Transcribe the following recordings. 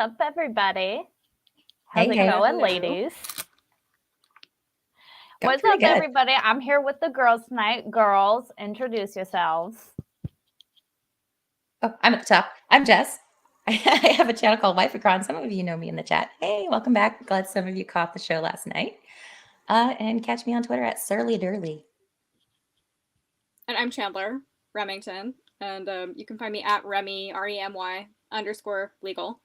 up, everybody? How's it going, ladies? What's up, everybody? I'm here with the girls tonight. Girls, introduce yourselves. Oh, I'm at the top. I'm Jess. I have a channel called Wildfires. Some of you know me in the chat. Hey, welcome back. Glad some of you caught the show last night. And catch me on Twitter at Surly Durly. And I'm Chandler Remington. And you can find me at Remy, REMY_legal.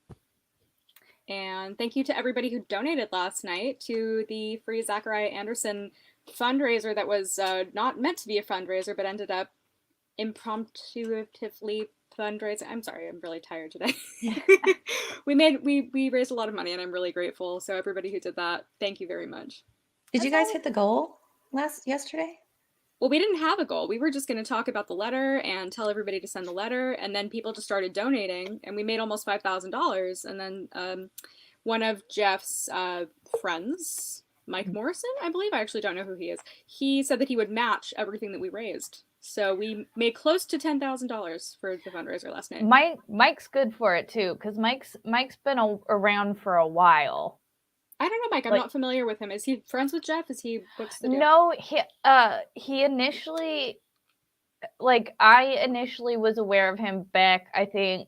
And thank you to everybody who donated last night to the Free Zachariah Anderson fundraiser that was not meant to be a fundraiser, but ended up impromptuatively fundraising. I'm sorry, I'm really tired today. we raised a lot of money, and I'm really grateful. So everybody who did that, thank you very much. Did you guys hit the goal yesterday? Well, we didn't have a goal. We were just going to talk about the letter and tell everybody to send the letter, and then people just started donating, and we made almost $5,000. And then one of Jeff's friends, Mike Morrison, I believe, I actually don't know who he is, he said that he would match everything that we raised. So we made close to $10,000 for the fundraiser last night. Mike's good for it too, because Mike's been around for a while. I don't know, Mike. I'm not familiar with him. Is he friends with Jeff? What's the deal? No, he initially, I initially was aware of him back, I think,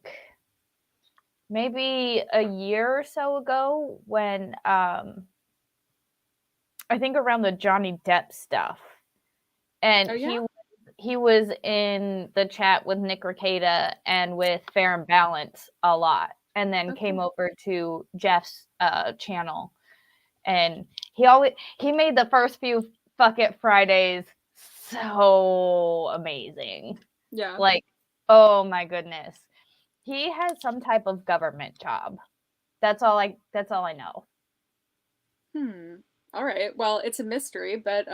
maybe a year or so ago when, I think around the Johnny Depp stuff. And he was in the chat with Nick Rekieta and with Fair and Balance a lot, and then came over to Jeff's channel. And he made the first few Fuck It Fridays so amazing. Yeah. Oh my goodness. He has some type of government job. That's all I know. All right. Well, it's a mystery, but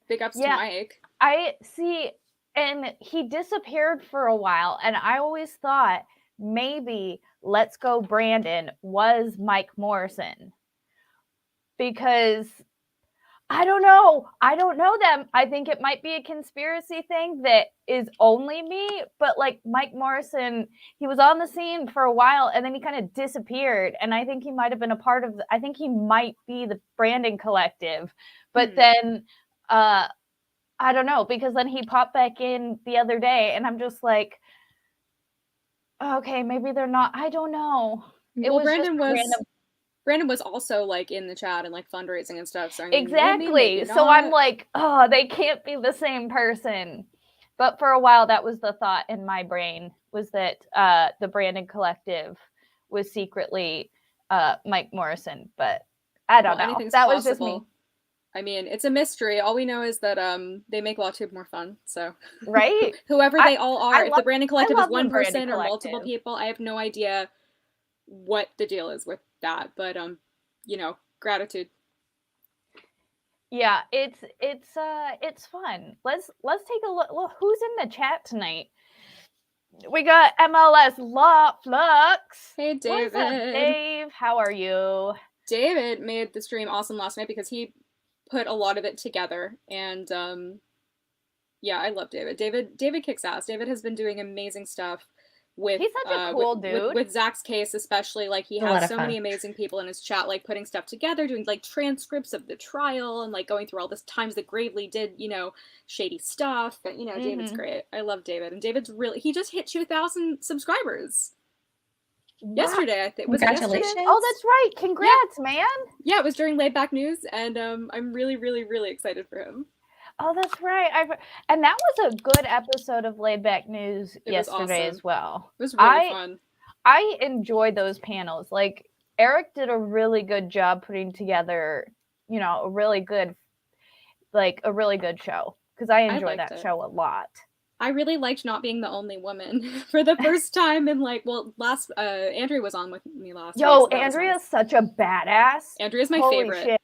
big ups to Mike. I see, and he disappeared for a while, and I always thought maybe Let's Go Brandon was Mike Morrison. Because I don't know them. I think it might be a conspiracy thing that is only me, but Mike Morrison, he was on the scene for a while and then he kind of disappeared. And I think he might have been a part of, I think he might be the Brandon Collective. But then, I don't know, because then he popped back in the other day and I'm just like, okay, maybe they're not. I don't know. Brandon was also in the chat and fundraising and stuff. So I mean, exactly. Maybe so I'm like, oh, they can't be the same person. But for a while, that was the thought in my brain, was that the Brandon Collective was secretly Mike Morrison. But I don't know. That was just me. I mean, it's a mystery. All we know is that they make LawTube more fun. So right, whoever they all are, if the Brandon Collective is one person or multiple people, I have no idea what the deal is with that, but gratitude. Yeah, it's fun. Let's take a look. Well, who's in the chat tonight? We got MLS Flux. Hey, David. What's up, Dave? How are you? David made the stream awesome last night because he put a lot of it together, and I love David. David kicks ass. David has been doing amazing stuff. He's such a cool dude. With Zach's case, especially, he has so many amazing people in his chat, putting stuff together, doing transcripts of the trial, and going through all the times that Gravely did, shady stuff. And David's great. I love David, and David's he just hit 2,000 subscribers yesterday. I think. Congratulations! Oh, that's right. Congrats, man. Yeah, it was during Laid Back News, and I'm really, really, really excited for him. Oh, that's right. And that was a good episode of Laid Back News yesterday as well. It was really fun. I enjoyed those panels. Eric did a really good job putting together, a really good show, because I enjoyed that show a lot. I really liked not being the only woman for the first time in last Andrea was on with me last week. Yo, Andrea's such a badass. Andrea's my favorite. Shit.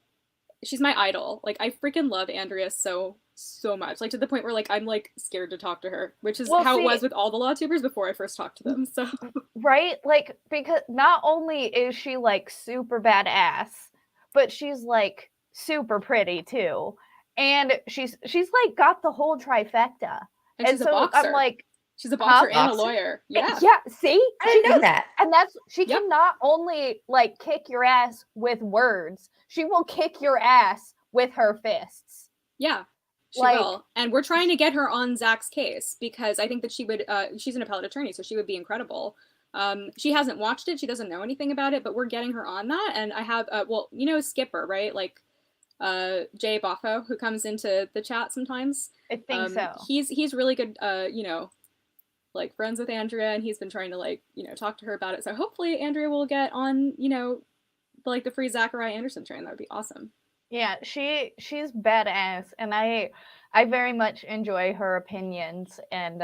She's my idol. I freaking love Andrea so much. To the point where I'm scared to talk to her, which is how it was with all the LawTubers before I first talked to them. So right, because not only is she super badass, but she's super pretty too, and she's got the whole trifecta. And she's a boxer. I'm She's a boxer and a Boxer? lawyer. Yeah. Yeah, see? I didn't know that. And that's she Yep. can not only like kick your ass with words, she will kick your ass with her fists. Yeah. She Like- will. And we're trying to get her on Zach's case because I think that she would she's an appellate attorney, so she would be incredible. She hasn't watched it, she doesn't know anything about it, but we're getting her on that. And I have well, you know Skipper, right? Like Jay Boffo, who comes into the chat sometimes. I think so. He's really good, you know, like friends with Andrea, and he's been trying to like, you know, talk to her about it. So hopefully Andrea will get on, you know, like the free Zachariah Anderson train. That would be awesome. Yeah, she's badass, and I very much enjoy her opinions and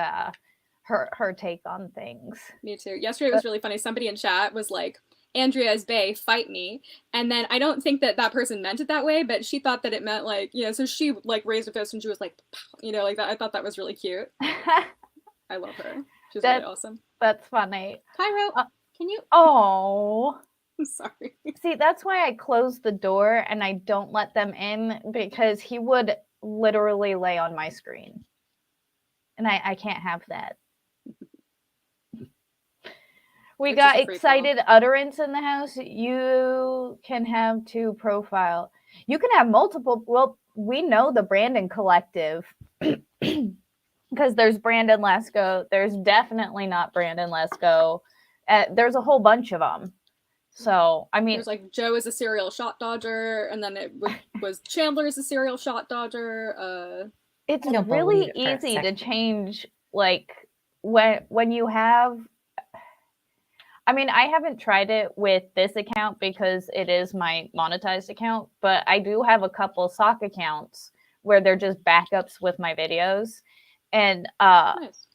her take on things. Me too. Yesterday it was really funny. Somebody in chat was like, Andrea is bae, fight me. And then I don't think that that person meant it that way, but she thought that it meant like, you know, so she like raised her fist and she was like, pow, you know, like that. I thought that was really cute. I love her. She's really awesome. That's funny. Cairo, can you? Oh. I'm sorry. See, that's why I close the door and I don't let them in, because he would literally lay on my screen. And I can't have that. We It's got just a free excited utterance in the house. You can have 2 profile. You can have multiple. Well, we know the Brandon Collective because there's Brandon Lesko. There's definitely not Brandon Lesko. There's a whole bunch of them. So, I mean, There's like Joe is a serial shot dodger, and then it was Chandler is a serial shot dodger. It's I don't really believe it for a easy to second. change, like when you have. I mean, I haven't tried it with this account because it is my monetized account, but I do have a couple sock accounts where they're just backups with my videos, and Nice.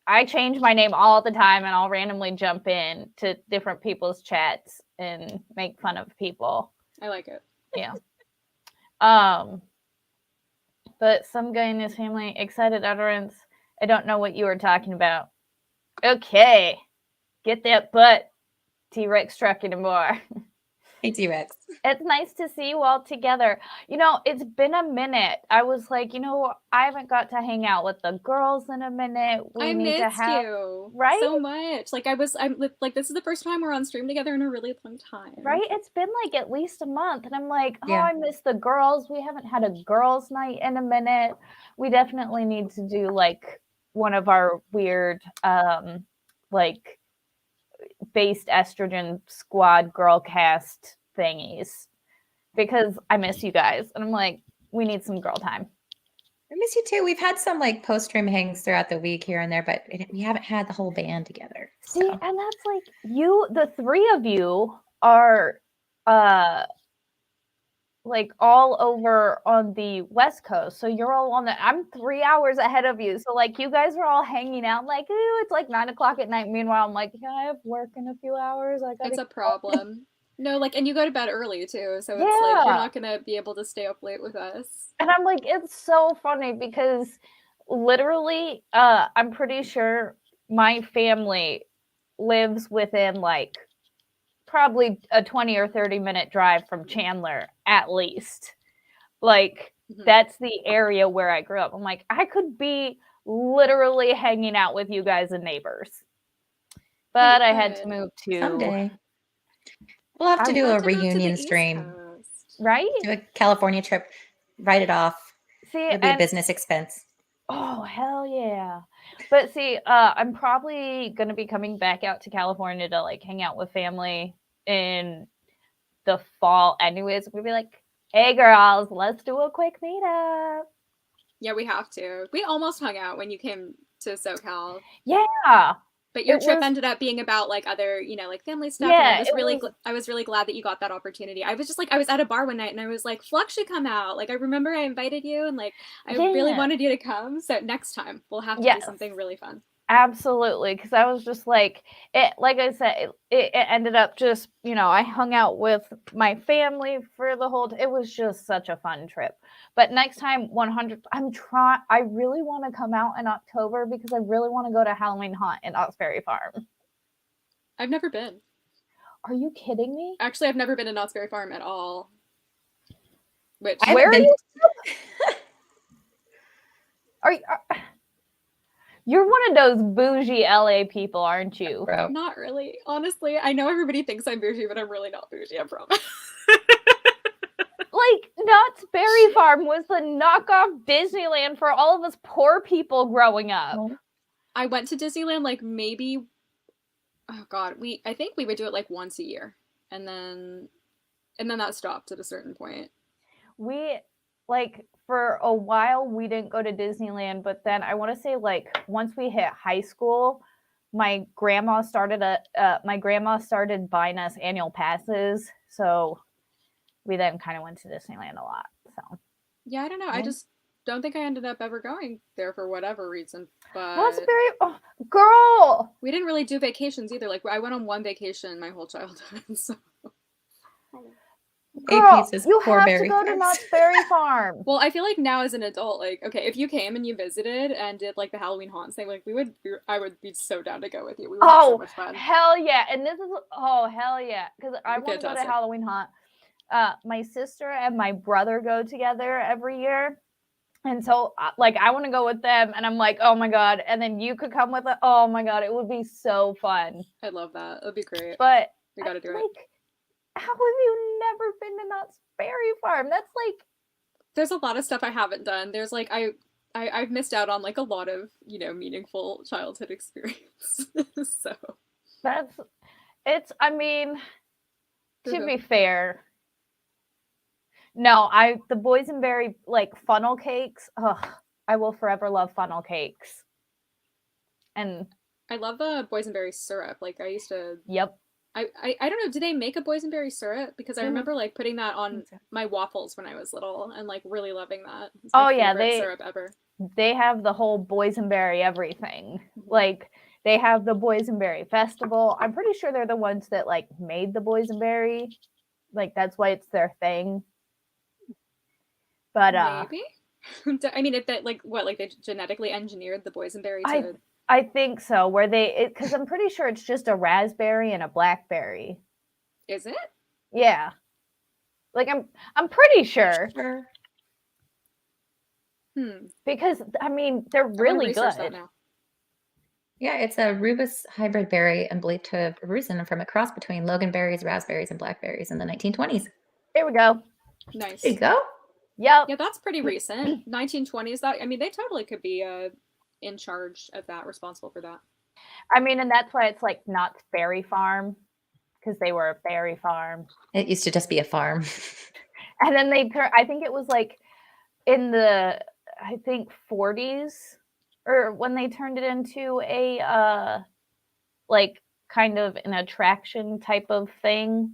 I change my name all the time, and I'll randomly jump in to different people's chats and make fun of people. I like it. Yeah. But some guy in his family, excited utterance. I don't know what you were talking about. Okay. Get that butt, T-Rex truck anymore. Hey, T-Rex. It's nice to see you all together. You know, it's been a minute. I was like, you know, I haven't got to hang out with the girls in a minute. I missed you right? so much. Like I'm like, this is the first time we're on stream together in a really long time. Right? It's been like at least a month. And I'm like, oh, Yeah. I miss the girls. We haven't had a girls' night in a minute. We definitely need to do like one of our weird, like, based estrogen squad girl cast thingies, because I miss you guys, and I'm like, we need some girl time. I miss you too. We've had some like post-stream hangs throughout the week here and there, but we haven't had the whole band together. See, So. and that's like the 3 of you are like all over on the West Coast. So you're all on I'm 3 hours ahead of you. So like you guys are all hanging out like, ooh, it's like 9 o'clock at night. Meanwhile, I'm like, yeah, I have work in a few hours. It's a problem. No, like, and you go to bed early too, so it's like Yeah. you're not gonna be able to stay up late with us. And I'm like, it's so funny because literally, I'm pretty sure my family lives within like probably a 20 or 30-minute drive from Chandler at least. Like, that's the area where I grew up. I'm like, I could be literally hanging out with you guys and neighbors. But I had to move to Someday. We'll have to do a reunion stream. Right? Do a California trip. Write it off. See, It'll be a business expense. Oh, hell yeah. But see, I'm probably going to be coming back out to California to like hang out with family in the fall anyways. We'll be like, hey girls, let's do a quick meetup. Yeah, we have to. We almost hung out when you came to SoCal. Yeah. But your trip ended up being about like other, you know, like family stuff. Yeah, and I was really glad that you got that opportunity. I was just like, I was at a bar one night and I was like, Flux should come out. Like, I remember I invited you and like, I really wanted you to come. So next time we'll have to do something really fun. Absolutely. Because I was just like, like I said, it ended up just, you know, I hung out with my family for the whole, it was just such a fun trip. But next time, 100, I really want to come out in October because I really want to go to Halloween Haunt in Knott's Berry Farm. I've never been. Are you kidding me? Actually, I've never been to Knott's Berry Farm at all. Which where are you? Are you? You're one of those bougie LA people, aren't you? Bro. Not really. Honestly, I know everybody thinks I'm bougie, but I'm really not bougie, I promise. Like, Knott's Berry Farm was the knockoff Disneyland for all of us poor people growing up. I went to Disneyland like maybe, oh god, I think we would do it like once a year, and then that stopped at a certain point. We, like, for a while we didn't go to Disneyland, but then I want to say, like, once we hit high school, my grandma started buying us annual passes, so we then kind of went to Disneyland a lot. So Yeah, I don't know. I just don't think I ended up ever going there for whatever reason. But Knott's Berry, girl, we didn't really do vacations either. Like, I went on one vacation my whole childhood. So. girl, pieces, you poor have berry to go to farms. Knott's Berry Farm. Well, I feel like now as an adult, like, okay, if you came and you visited and did like the Halloween haunts thing, like I would be so down to go with you. We would have so much fun. Hell yeah. And this is, hell yeah. Because I want to go to Fantastic. Halloween haunt. My sister and my brother go together every year. And so, like, I want to go with them. And I'm like, oh my God. And then you could come with it. Oh my God. It would be so fun. I'd love that. It'd be great. But we got to do it. How have you never been to Knott's Berry Farm? That's like, there's a lot of stuff I haven't done. There's like, I've missed out on like a lot of, meaningful childhood experience. So I mean, to be fair, no, the boysenberry, like, funnel cakes, I will forever love funnel cakes. And I love the boysenberry syrup. Like, I used to. Yep. I don't know. Do they make a boysenberry syrup? Because I remember like putting that on my waffles when I was little and like really loving that. It's my favorite syrup ever. They have the whole boysenberry everything. Like, they have the boysenberry festival. I'm pretty sure they're the ones that like made the boysenberry. Like, that's why it's their thing. But maybe. I mean, if that like they genetically engineered the boysenberry to. I think so. Where because I'm pretty sure it's just a raspberry and a blackberry. Is it? Yeah. Like, I'm pretty sure. Because I mean, they're really good. That now. Yeah, it's a rubus hybrid berry and believed to have arisen from a cross between loganberries, raspberries, and blackberries in the 1920s. Here we go. Nice. There you go. Yep. Yeah, that's pretty recent. 1920s. That, I mean, they totally could be in charge of that, responsible for that. I mean, and that's why it's like Knott's Berry Farm, because they were a berry farm. It used to just be a farm. And then I think it was like in the 40s, or when they turned it into a like kind of an attraction type of thing.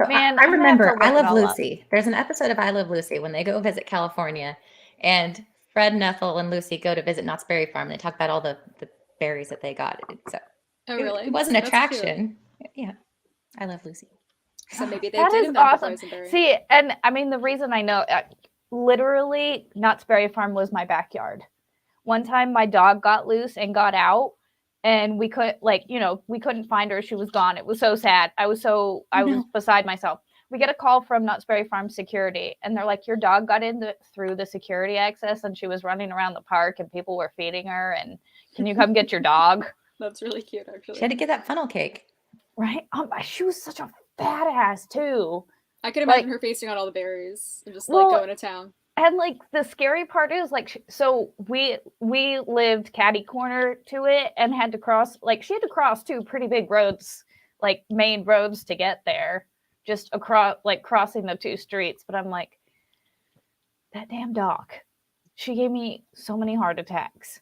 Man, I remember I Love Lucy. There's an episode of I Love Lucy when they go visit California, and Fred and Ethel and Lucy go to visit Knott's Berry Farm. They talk about all the berries that they got. So really? It was an attraction. Yeah, I Love Lucy. So maybe they that did is invent awesome. the boysenberry. See, and I mean, the reason I know, literally, Knott's Berry Farm was my backyard. One time, my dog got loose and got out, and we couldn't find her. She was gone. It was so sad. I was beside myself. We get a call from Knott's Berry Farm security, and they're like, your dog got in through the security access, and she was running around the park, and people were feeding her, and can you come get your dog? That's really cute, actually. She had to get that funnel cake. Right? She was such a badass, too. I could imagine her feasting on all the berries and just going to town. And like the scary part is like, so we lived catty corner to it and had to cross, like she had to cross two pretty big roads, like main roads to get there, just across, like crossing the two streets. But I'm like, that damn dog, she gave me so many heart attacks.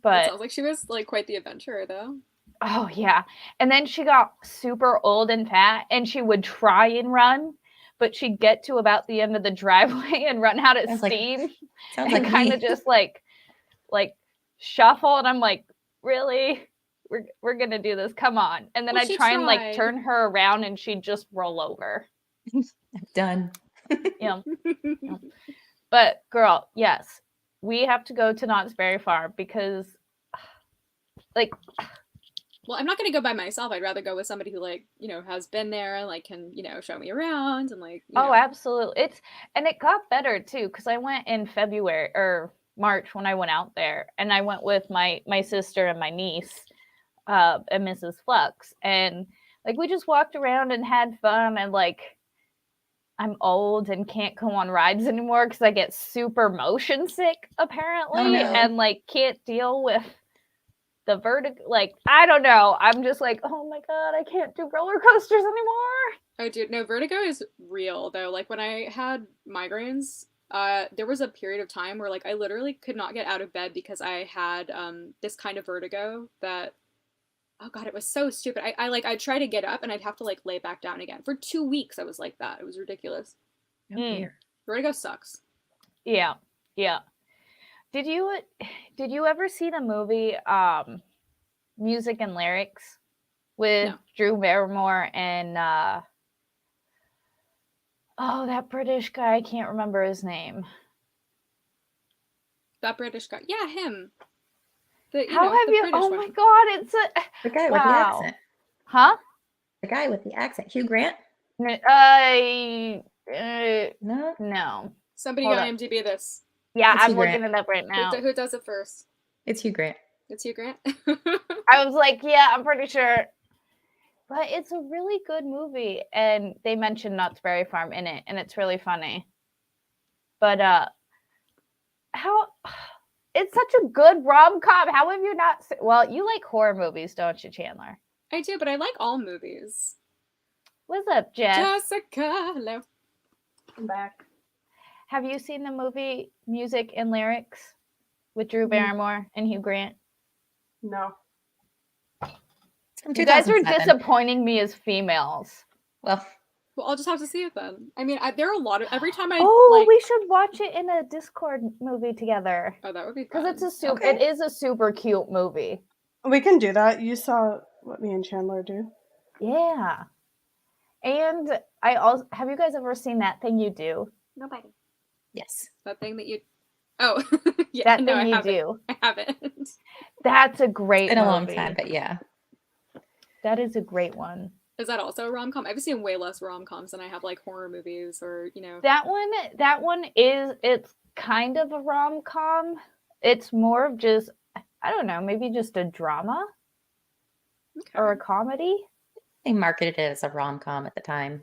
But it sounds like she was like quite the adventurer though. Oh yeah. And then she got super old and fat, and she would try and run, but she'd get to about the end of the driveway and run out of steam and kind of just like shuffle. And I'm like, really? We're going to do this. Come on. And then I'd try and like turn her around and she'd just roll over. I'm done. Yeah. But girl, yes, we have to go to Knott's Berry Farm because like, well, I'm not going to go by myself. I'd rather go with somebody who like, has been there and like can, show me around and like, Oh, absolutely. It got better too. Cause I went in February or March when I went out there, and I went with my sister and my niece, and Mrs. Flux, and like we just walked around and had fun. And like I'm old and can't go on rides anymore because I get super motion sick apparently, Oh, no. and like can't deal with the vertigo. Like I don't know. I'm just like, oh my god, I can't do roller coasters anymore. Oh, dude, no, vertigo is real though. Like when I had migraines, there was a period of time where like I literally could not get out of bed because I had this kind of vertigo that, oh god, it was so stupid. I'd try to get up and I'd have to like lay back down again. For 2 weeks I was like that. It was ridiculous. Oh, dear. Vertigo sucks. Yeah. Did you ever see the movie Music and Lyrics with No. Drew Barrymore and that British guy, I can't remember his name. That British guy. Yeah, him. How have you? British Oh one. my god, it's a The guy with the wow. accent. Huh? The guy with the accent. Hugh Grant? No. Somebody Hold on up. IMDb this. Yeah, It's I'm Hugh looking Grant. it up right now. Who does it first? It's Hugh Grant. It's Hugh Grant. I was like, yeah, I'm pretty sure. But it's a really good movie, and they mention Knott's Berry Farm in it, and it's really funny. But it's such a good rom-com. How have you not seen? Well, you like horror movies, don't you, Chandler? I do, but I like all movies. What's up, Jess? Jessica, hello. I'm back. Have you seen the movie Music and Lyrics with Drew Barrymore and Hugh Grant? No. It's from You guys are 2007. disappointing me as females. Well, Well, I'll just have to see it then. I mean, there are a lot of every time I We should watch it in a Discord movie together. Oh, that would be Because fun. it's a super. Okay. It is a super cute movie. We can do that. You saw what me and Chandler do. Yeah. And I also have you guys ever seen That Thing You Do? Nobody. yes. That thing that you. Oh, yeah. That no, Thing I You haven't. Do. I haven't. That's a great Been a movie. long time, but yeah. That is a great one. Is that also a rom-com? I've seen way less rom-coms than I have like horror movies or That one it's kind of a rom-com. It's more of just, I don't know, maybe just a drama Okay. or a comedy. They marketed it as a rom-com at the time.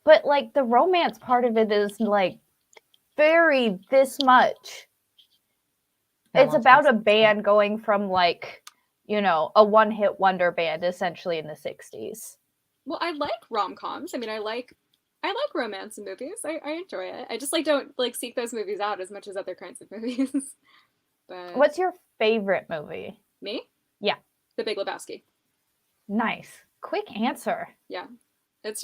But like the romance part of it is like very this much. It's about a band going from like, a one-hit wonder band essentially in the 60s. Well, I like rom-coms. I mean, I like romance in movies. I enjoy it. I just don't seek those movies out as much as other kinds of movies. But What's your favorite movie? me? Yeah. The Big Lebowski. Nice. Quick answer. Yeah. It's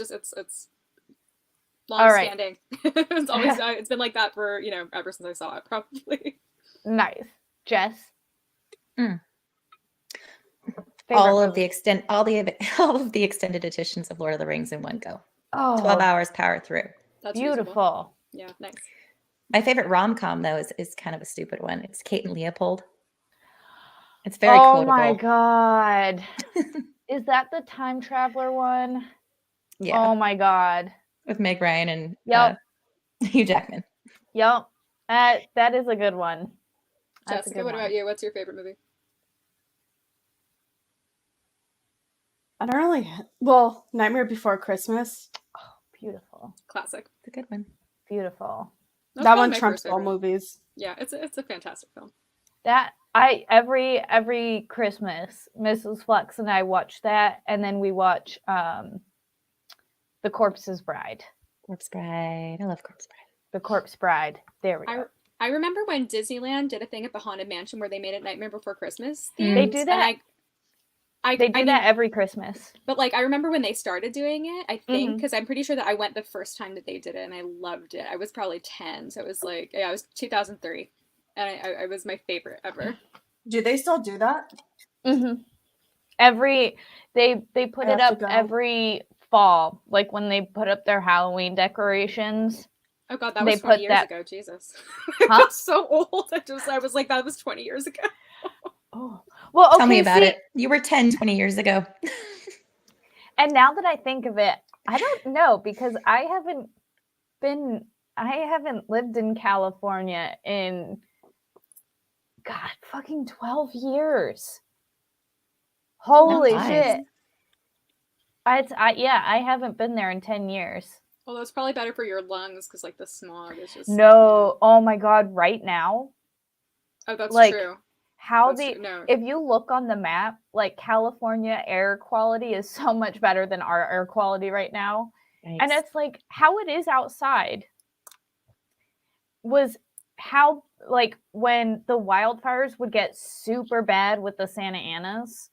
All long right. standing. It's always it's been like that for, ever since I saw it, probably. Nice. Jess? All of the extended editions of Lord of the Rings in one go. 12 hours power through. That's reasonable. Beautiful. Yeah, nice. My favorite rom-com though is kind of a stupid one. It's Kate and Leopold. It's very Oh quotable. my god. Is that the time traveler one? Yeah. Oh my god. With Meg Ryan and Yep. Hugh Jackman. Yep. That is a good one. That's a Jessica, good what one. about you? What's your favorite movie? I don't really. Well, Nightmare Before Christmas. Beautiful. Classic. It's a good one. Beautiful. That's that probably one my trumps first all favorite. movies. Yeah, it's a fantastic film. Every Christmas, Mrs. Flux and I watch that, and then we watch The Corpse's Bride. Corpse Bride. I love Corpse Bride. The Corpse Bride. There we go. I remember when Disneyland did a thing at the Haunted Mansion where they made it Nightmare Before Christmas. They themed, do and that. They do I that mean, every Christmas. but I remember when they started doing it, I think, Mhm. because I'm pretty sure that I went the first time that they did it and I loved it. I was probably 10, so it was it was 2003, and I was my favorite ever. Do they still do that? Mm-hmm. They put I it have up to go. every fall, like when they put up their Halloween decorations. Oh god, that They was 20 put years that- ago. Jesus, Huh? I was so old. I was like, that was 20 years ago. Oh, well, okay. Tell me about see, it. You were 10, 20 years ago. And now that I think of it, I don't know because I haven't lived in California in God, fucking 12 years. Holy Nice. shit. I haven't been there in 10 years. Well, that's probably better for your lungs because like the smog is just No, oh my God, right now. Oh, that's like, true. How That's true. No. if you look on the map, like California air quality is so much better than our air quality right now. Yikes. And it's like how it is outside was how, like, when the wildfires would get super bad with the Santa Anas,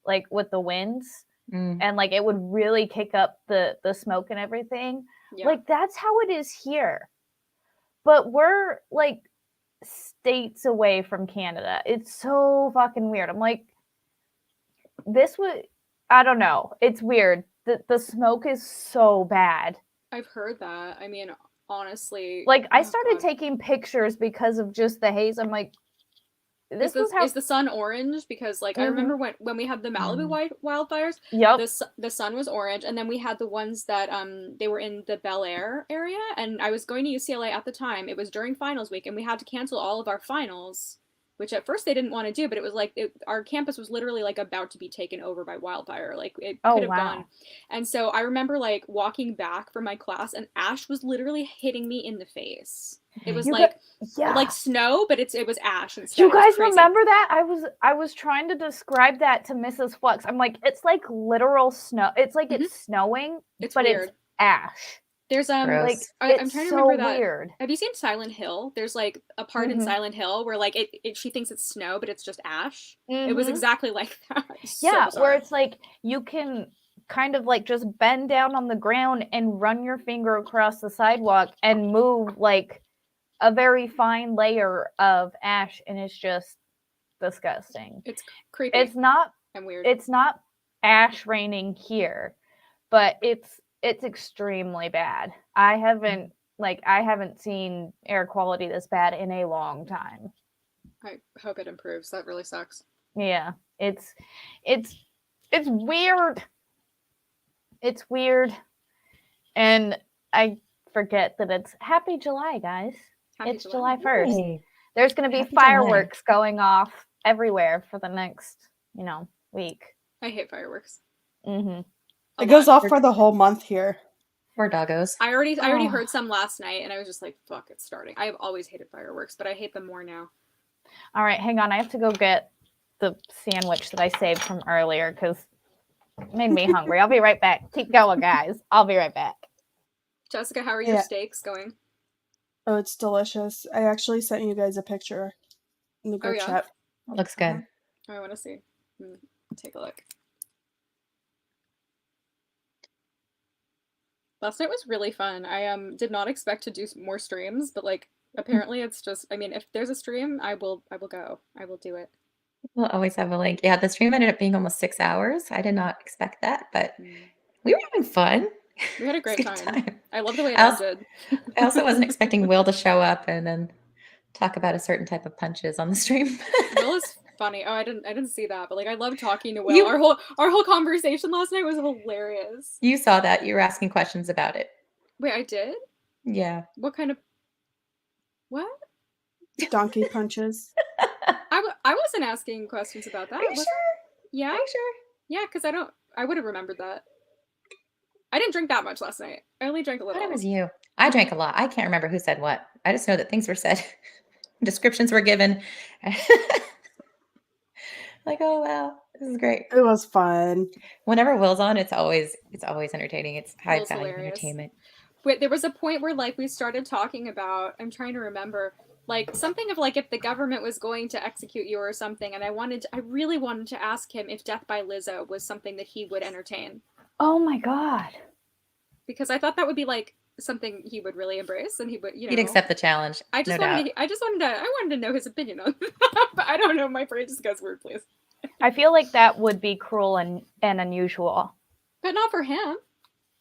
like with the winds, and like it would really kick up the smoke and everything. Yeah. Like that's how it is here. But we're like states away from Canada. It's so fucking weird. I'm like, I don't know. It's weird. The smoke is so bad. I've heard that. I mean, honestly, like I started taking pictures because of just the haze. I'm like, is the sun orange? Because like I remember when we had the Malibu wildfires, the sun was orange, and then we had the ones that they were in the Bel Air area, and I was going to UCLA at the time. It was during finals week, and we had to cancel all of our finals, which at first they didn't want to do, but it was like our campus was literally like about to be taken over by wildfire. Like it could have gone. And so I remember like walking back from my class, and ash was literally hitting me in the face. It was like snow, but it was ash instead. You guys remember that? I was trying to describe that to Mrs. Flux. I'm like, it's like literal snow. It's like it's snowing, but weird. It's ash. There's like I'm trying to remember that. Weird. Have you seen Silent Hill? There's like a part in Silent Hill where like she thinks it's snow, but it's just ash. It was exactly like that. Yeah, where it's like you can kind of like just bend down on the ground and run your finger across the sidewalk and move like a very fine layer of ash, and it's just disgusting. It's creepy. It's not and weird. It's not ash raining here, but it's extremely bad. I haven't seen air quality this bad in a long time. I hope it improves. That really sucks. Yeah, it's weird. It's weird, and I forget that it's Happy July, guys. It's July 1st. Hey. There's going to be fireworks going off everywhere for the next, week. I hate fireworks. It goes off for the whole month here. Poor doggos. I already heard some last night, and I was just like, fuck, it's starting. I've always hated fireworks, but I hate them more now. All right, hang on. I have to go get the sandwich that I saved from earlier because it made me hungry. I'll be right back. Keep going, guys. I'll be right back. Jessica, how are your steaks going? Oh, it's delicious. I actually sent you guys a picture in the group chat. It looks good. Oh, I want to see. Take a look. Last night was really fun. I did not expect to do more streams, but like apparently it's just, I mean, if there's a stream, I will go. I will do it. We'll always have a link. Yeah, the stream ended up being almost 6 hours. I did not expect that, but we were having fun. We had a great time. I love the way it ended. I also wasn't expecting Will to show up and then talk about a certain type of punches on the stream. Will is funny. Oh, I didn't see that, but like I love talking to Will. Our whole conversation last night was hilarious. You saw that. You were asking questions about it. Wait, I did? Yeah. What kind of what? Donkey punches. I wasn't asking questions about that. Are you sure? Yeah. Are you sure? Yeah, because I would have remembered that. I didn't drink that much last night. I only drank a little. I thought it was you. I drank a lot. I can't remember who said what. I just know that things were said. Descriptions were given. Like, oh wow, this is great. It was fun. Whenever Will's on, it's always entertaining. It's high value entertainment. Wait, there was a point where like we started talking about, I'm trying to remember, like something of like if the government was going to execute you or something, and I really wanted to ask him if Death by Lizzo was something that he would entertain. Oh my God. Because I thought that would be like something he would really embrace, and he would, he'd accept the challenge. I wanted to know his opinion on that, but I don't know. My brain just goes weird, please. I feel like that would be cruel and unusual. But not for him.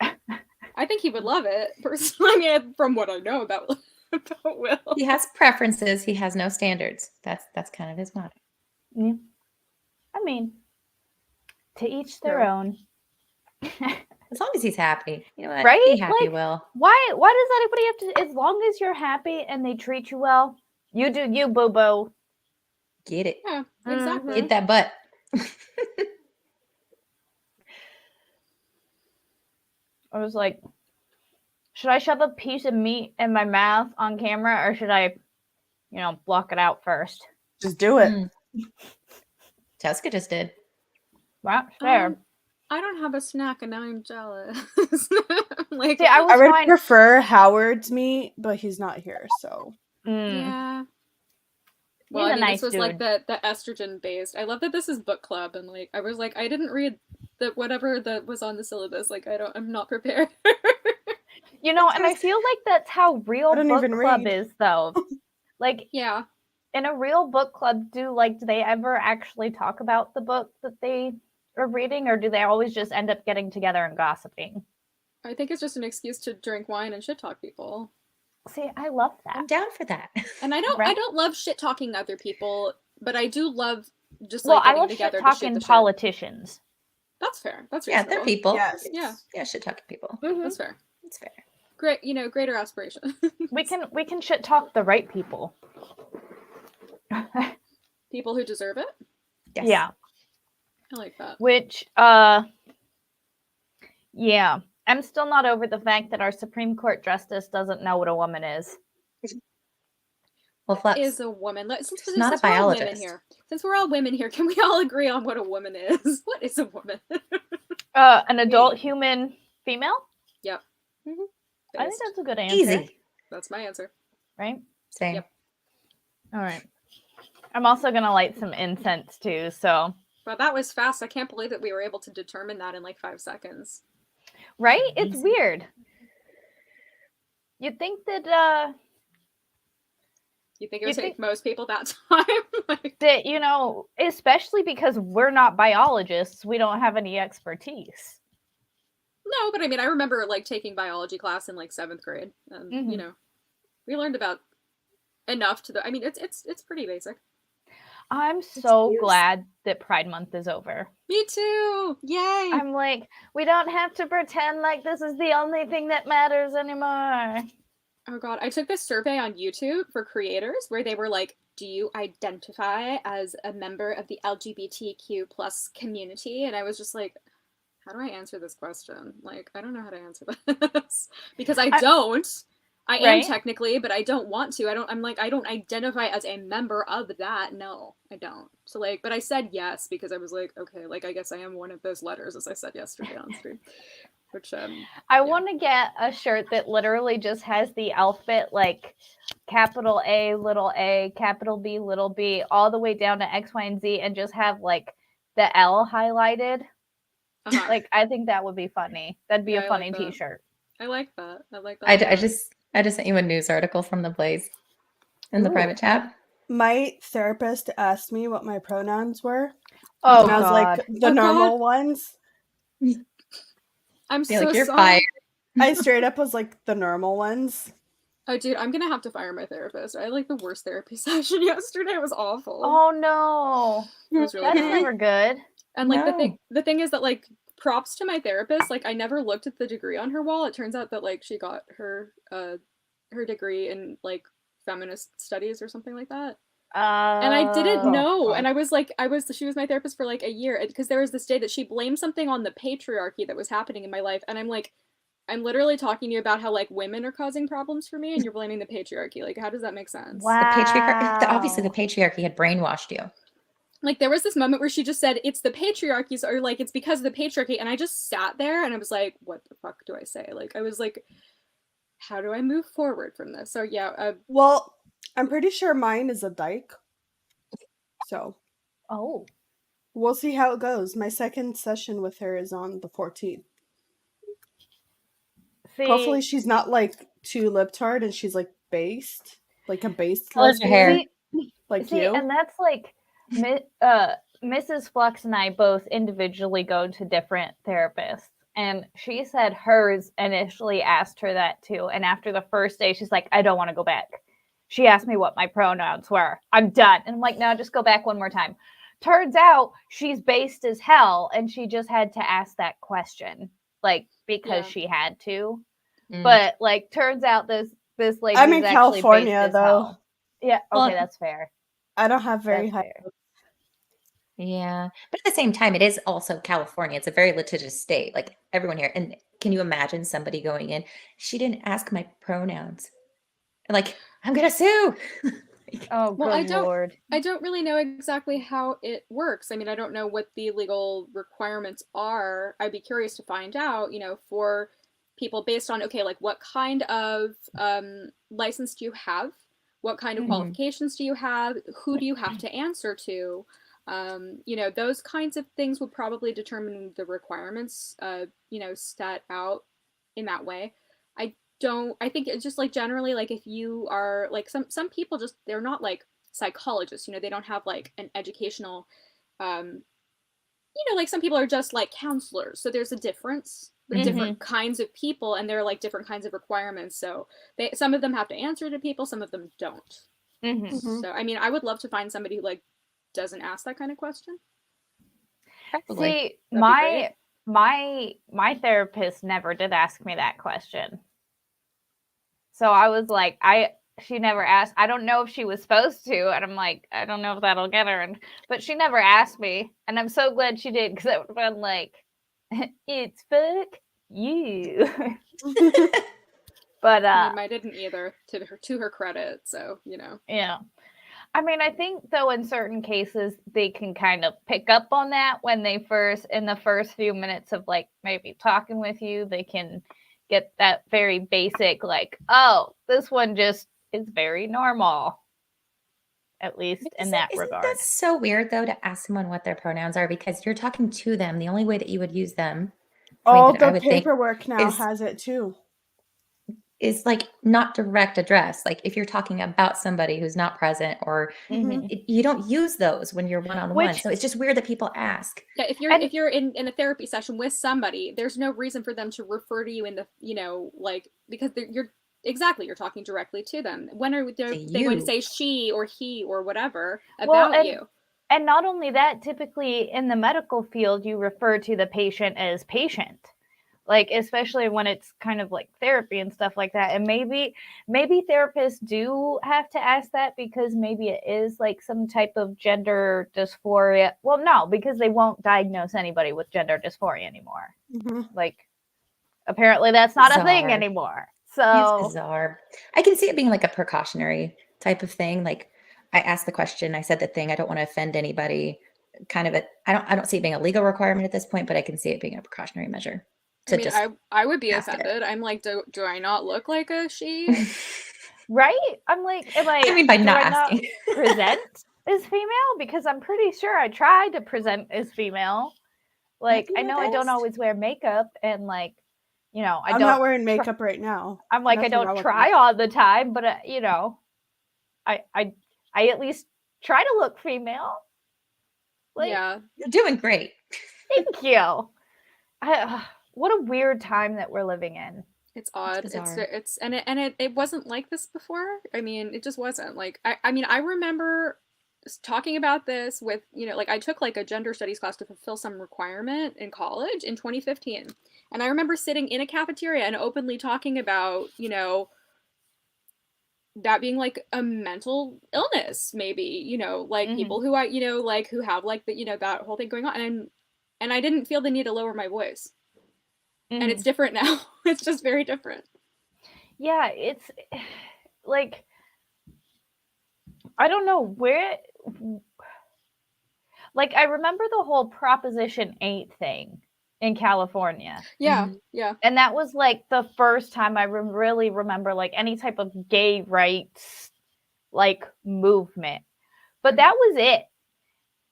I think he would love it. Personally, I mean, from what I know about Will. He has preferences. He has no standards. That's kind of his motto. Yeah. I mean, to each their own. As long as he's happy. You know what? Right? Be happy, like, Will. Why does anybody have to, as long as you're happy and they treat you well, you do you, boo-boo. Get it. Yeah, exactly. Get that butt. I was like, should I shove a piece of meat in my mouth on camera or should I, block it out first? Just do it. Mm. Jessica just did. Well, fair. I don't have a snack and now I'm jealous. Like, See, I I was would fine. prefer Howard's meat, but he's not here, so. yeah. Well, He's I a mean, nice this was like dude. the estrogen based. I love that this is book club, and like I was like, I didn't read the whatever that was on the syllabus. Like I'm not prepared. And I feel like that's how real I don't book even club read. is, though. Like, Yeah. in a real book club, do they ever actually talk about the book that they are reading, or do they always just end up getting together and gossiping? I think it's just an excuse to drink wine and shit talk people. See, I love that. I'm down for that. And I Right? don't love shit talking other people, but I do love just Well, like I getting love together shit to shoot talking the shit. politicians. That's fair. That's Yeah, reasonable. they're people. Yes. Yeah. Yeah, shit talking people. Mhm. That's fair. It's fair. Great, greater aspiration. We can shit talk the right people. People who deserve it. Yes. Yeah. I like that. Which, yeah. I'm still not over the fact that our Supreme Court justice doesn't know what a woman is. Well, Flux, Is a woman. Since not a we're all women biologist. here, since we're all women here, can we all agree on what a woman is? What is a woman? An adult human female? Yep. I think that's a good answer. easy. That's my answer. Right? Same. Yep. All right. I'm also going to light some incense too, so. But that was fast. I can't believe that we were able to determine that in like 5 seconds. Right? It's Easy. weird. You'd think that, You think it would take most people that time? Like, that, especially because we're not biologists, we don't have any expertise. no, but I mean, I remember like taking biology class in like 7th grade, and Mhm. we learned about enough to I mean, it's pretty basic. I'm so fierce. glad that Pride Month is over. Me too. Yay. I'm like, we don't have to pretend like this is the only thing that matters anymore. Oh god, I took this survey on YouTube for creators where they were like, do you identify as a member of the LGBTQ plus community? And I was just like, how do I answer this question? Like, I don't know how to answer this. Because I don't. I am Right? technically, but I don't want to. I don't identify as a member of that. No, I don't. So like, but I said yes because I was like, okay, like I guess I am one of those letters, as I said yesterday on stream. Which I want to get a shirt that literally just has the alphabet like capital A, capital B, little b, all the way down to X, Y, and Z, and just have like the L highlighted. uh-huh. Like, I think that would be funny. That'd be Yeah, a I funny like that. t-shirt. I like that. I like that. I just sent you a news article from the Blaze in the Ooh. private chat. My therapist asked me what my pronouns were. Oh, and I was God. like, the Oh, normal God. ones. I'm You're so like, you're sorry. fired. I straight up was like, the normal ones. Oh, dude, I'm gonna have to fire my therapist. I had like the worst therapy session yesterday. It was awful. Oh, no. It was really That's bad. never good. And like No. the thing is that like props to my therapist. Like I never looked at the degree on her wall. It turns out that like she got her degree in like feminist studies or something like that. And I didn't know. And I was like, she was my therapist for like a year because there was this day that she blamed something on the patriarchy that was happening in my life. And I'm like, I'm literally talking to you about how like women are causing problems for me and you're blaming the patriarchy. Like, how does that make sense? Wow. Obviously the patriarchy had brainwashed you. Like there was this moment where she just said, it's the patriarchies, or like, it's because of the patriarchy. And I just sat there and I was like, what the fuck do I say? Like, I was like, how do I move forward from this? So yeah. Well, I'm pretty sure mine is a dyke. So Oh. we'll see how it goes. My second session with her is on the 14th. See, Hopefully she's not like too libtard and she's like based. Like a based Colours your lesbian. hair. Like see, you. and that's like Mrs. Flux and I both individually go to different therapists. And she said hers initially asked her that too. And after the first day, she's like, I don't want to go back. She asked me what my pronouns were. I'm done. And I'm like, no, just go back one more time. Turns out she's based as hell. And she just had to ask that question, like, because she had to. Mm. But like, turns out this lady I'm is in actually California based as though. hell. Yeah, okay, Well, that's fair. I don't have very That's high. fair. Yeah. But at the same time, it is also California. It's a very litigious state, like everyone here. And can you imagine somebody going in? She didn't ask my pronouns. Like, I'm gonna sue. Oh, Well, good Lord. I don't really know exactly how it works. I mean, I don't know what the legal requirements are. I'd be curious to find out, for people based on, okay, like what kind of license do you have? What kind of Mhm. qualifications do you have? Who do you have to answer to? Those kinds of things would probably determine the requirements, set out in that way. I think it's just like generally, like if you are like some people, just they're not like psychologists, they don't have like an educational, um like some people are just like counselors, so there's a difference with different kinds of people, and there are like different kinds of requirements, so some of them have to answer to people, some of them don't. Mhm. So I mean, I would love to find somebody who like doesn't ask that kind of question. Probably. See, That'd be great. my therapist never did ask me that question. So I was like, she never asked. I don't know if she was supposed to, and I'm like, I don't know if that'll get her. But she never asked me, and I'm so glad she did, because it would have been like, it's fuck you. But I didn't either, to her credit, so yeah. I mean, I think though in certain cases they can kind of pick up on that when they in the first few minutes of like maybe talking with you, they can get that very basic like, oh, this one just is very normal, at least in that Isn't that regard. so weird though to ask someone what their pronouns are, because you're talking to them. The only way that you would use them, All that I the would think paperwork now is has it too. like not direct address. Like if you're talking about somebody who's not present, or Mhm. you don't use those when you're one-on-one. Which So it's just weird that people ask. Yeah, if and you're in a therapy session with somebody, there's no reason for them to refer to you in the like, because you're talking directly to them. When are To they going to you. say she or he or whatever well, about you? and not only that, typically in the medical field, you refer to the patient as patient. Like especially when it's kind of like therapy and stuff like that, and maybe therapists do have to ask that because maybe it is like some type of gender dysphoria. Well, no, because they won't diagnose anybody with gender dysphoria anymore. Mhm. Like apparently that's not a thing Bizarre. anymore. It's So bizarre. I can see it being like a precautionary type of thing. Like I asked the question, I said the thing, I don't want to offend anybody. Kind of I don't see it being a legal requirement at this point, but I can see it being a precautionary measure I to mean, just I would be ask it. offended. I'm like, do I not look like a she? right, I'm like, I mean, by do not I not asking. present as female? Because I'm pretty sure I tried to present as female. Like do I my know I don't best. always wear makeup, and like I I'm don't not wearing makeup right now. I'm like, I Nothing don't wrong with try that. all the time, but I at least try to look female. Like, Yeah. You're doing great. thank you. What a weird time that we're living in. It's odd. bizarre. It wasn't like this before. I mean, it just wasn't. Like I mean, I remember talking about this with, like I took like a gender studies class to fulfill some requirement in college in 2015. And I remember sitting in a cafeteria and openly talking about, that being like a mental illness, maybe, like people who like who have like the, that whole thing going on. And I didn't feel the need to lower my voice. And it's different now. It's just very different. Yeah, it's like I don't know where. Like I remember the whole Proposition 8 thing in California. Yeah, yeah. And that was like the first time I really remember like any type of gay rights like movement. But that was it.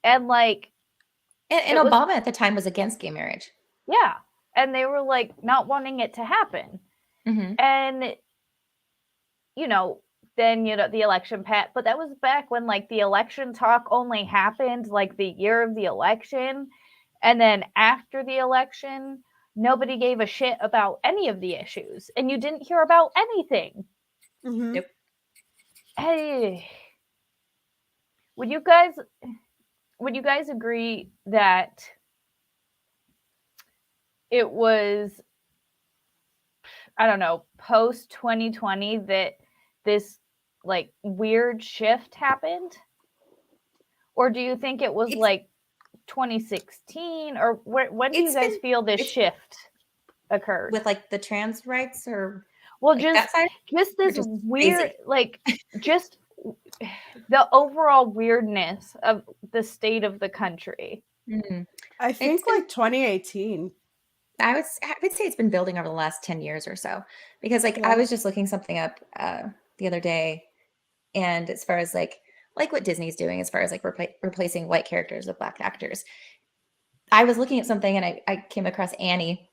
And like And Obama at the time was against gay marriage. Yeah. And they were like not wanting it to happen. And then the election but that was back when like the election talk only happened like the year of the election, and then after the election nobody gave a shit about any of the issues and you didn't hear about anything. Mhm. Yep. Hey, would you guys agree that it was, I don't know, post 2020 that this like weird shift happened? Or do you think it was It's- like 2016? Or when do you It's guys been- feel this it's- shift occurred? with like the trans rights or Well, like that side? just this just weird, crazy? like, just the overall weirdness of the state of the country. Mm. I think been- like 2018. I would say it's been building over the last 10 years or so, because like I Yeah. was just looking something up the other day, and as far as like what Disney's doing as far as like replacing white characters with black actors, I was looking at something and I came across Annie,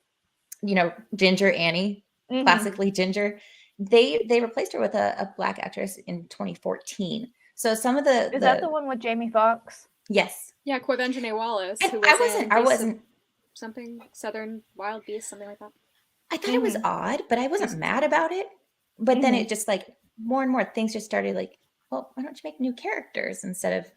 Ginger Annie, Mhm. classically Ginger. They replaced her with a black actress in 2014. So some of Is that the one with Jamie Foxx? Yes. Yeah, Quivenjane Wallace, And who was I wasn't something Southern Wild Beast, something like that. I thought it was odd, but I wasn't mad about it. But then it just like more and more things just started like, well, why don't you make new characters instead of,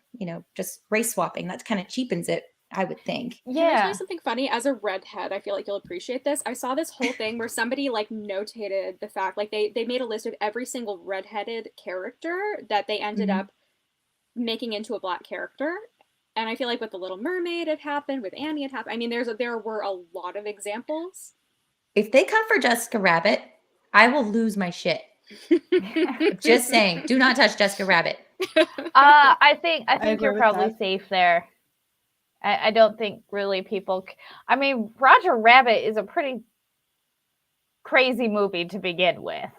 just race swapping? That kind of cheapens it, I would think. Can I tell Yeah. you something funny? As a redhead, I feel like you'll appreciate this. I saw this whole thing where somebody like notated the fact, like they made a list of every single redheaded character that they ended Mhm. up making into a black character. And I feel like with The Little Mermaid it happened, with Annie it happened. I mean, there were a lot of examples. If they come for Jessica Rabbit, I will lose my shit. Just saying, do not touch Jessica Rabbit. I think agree you're with probably that. safe there. I don't think really people. I mean, Roger Rabbit is a pretty crazy movie to begin with.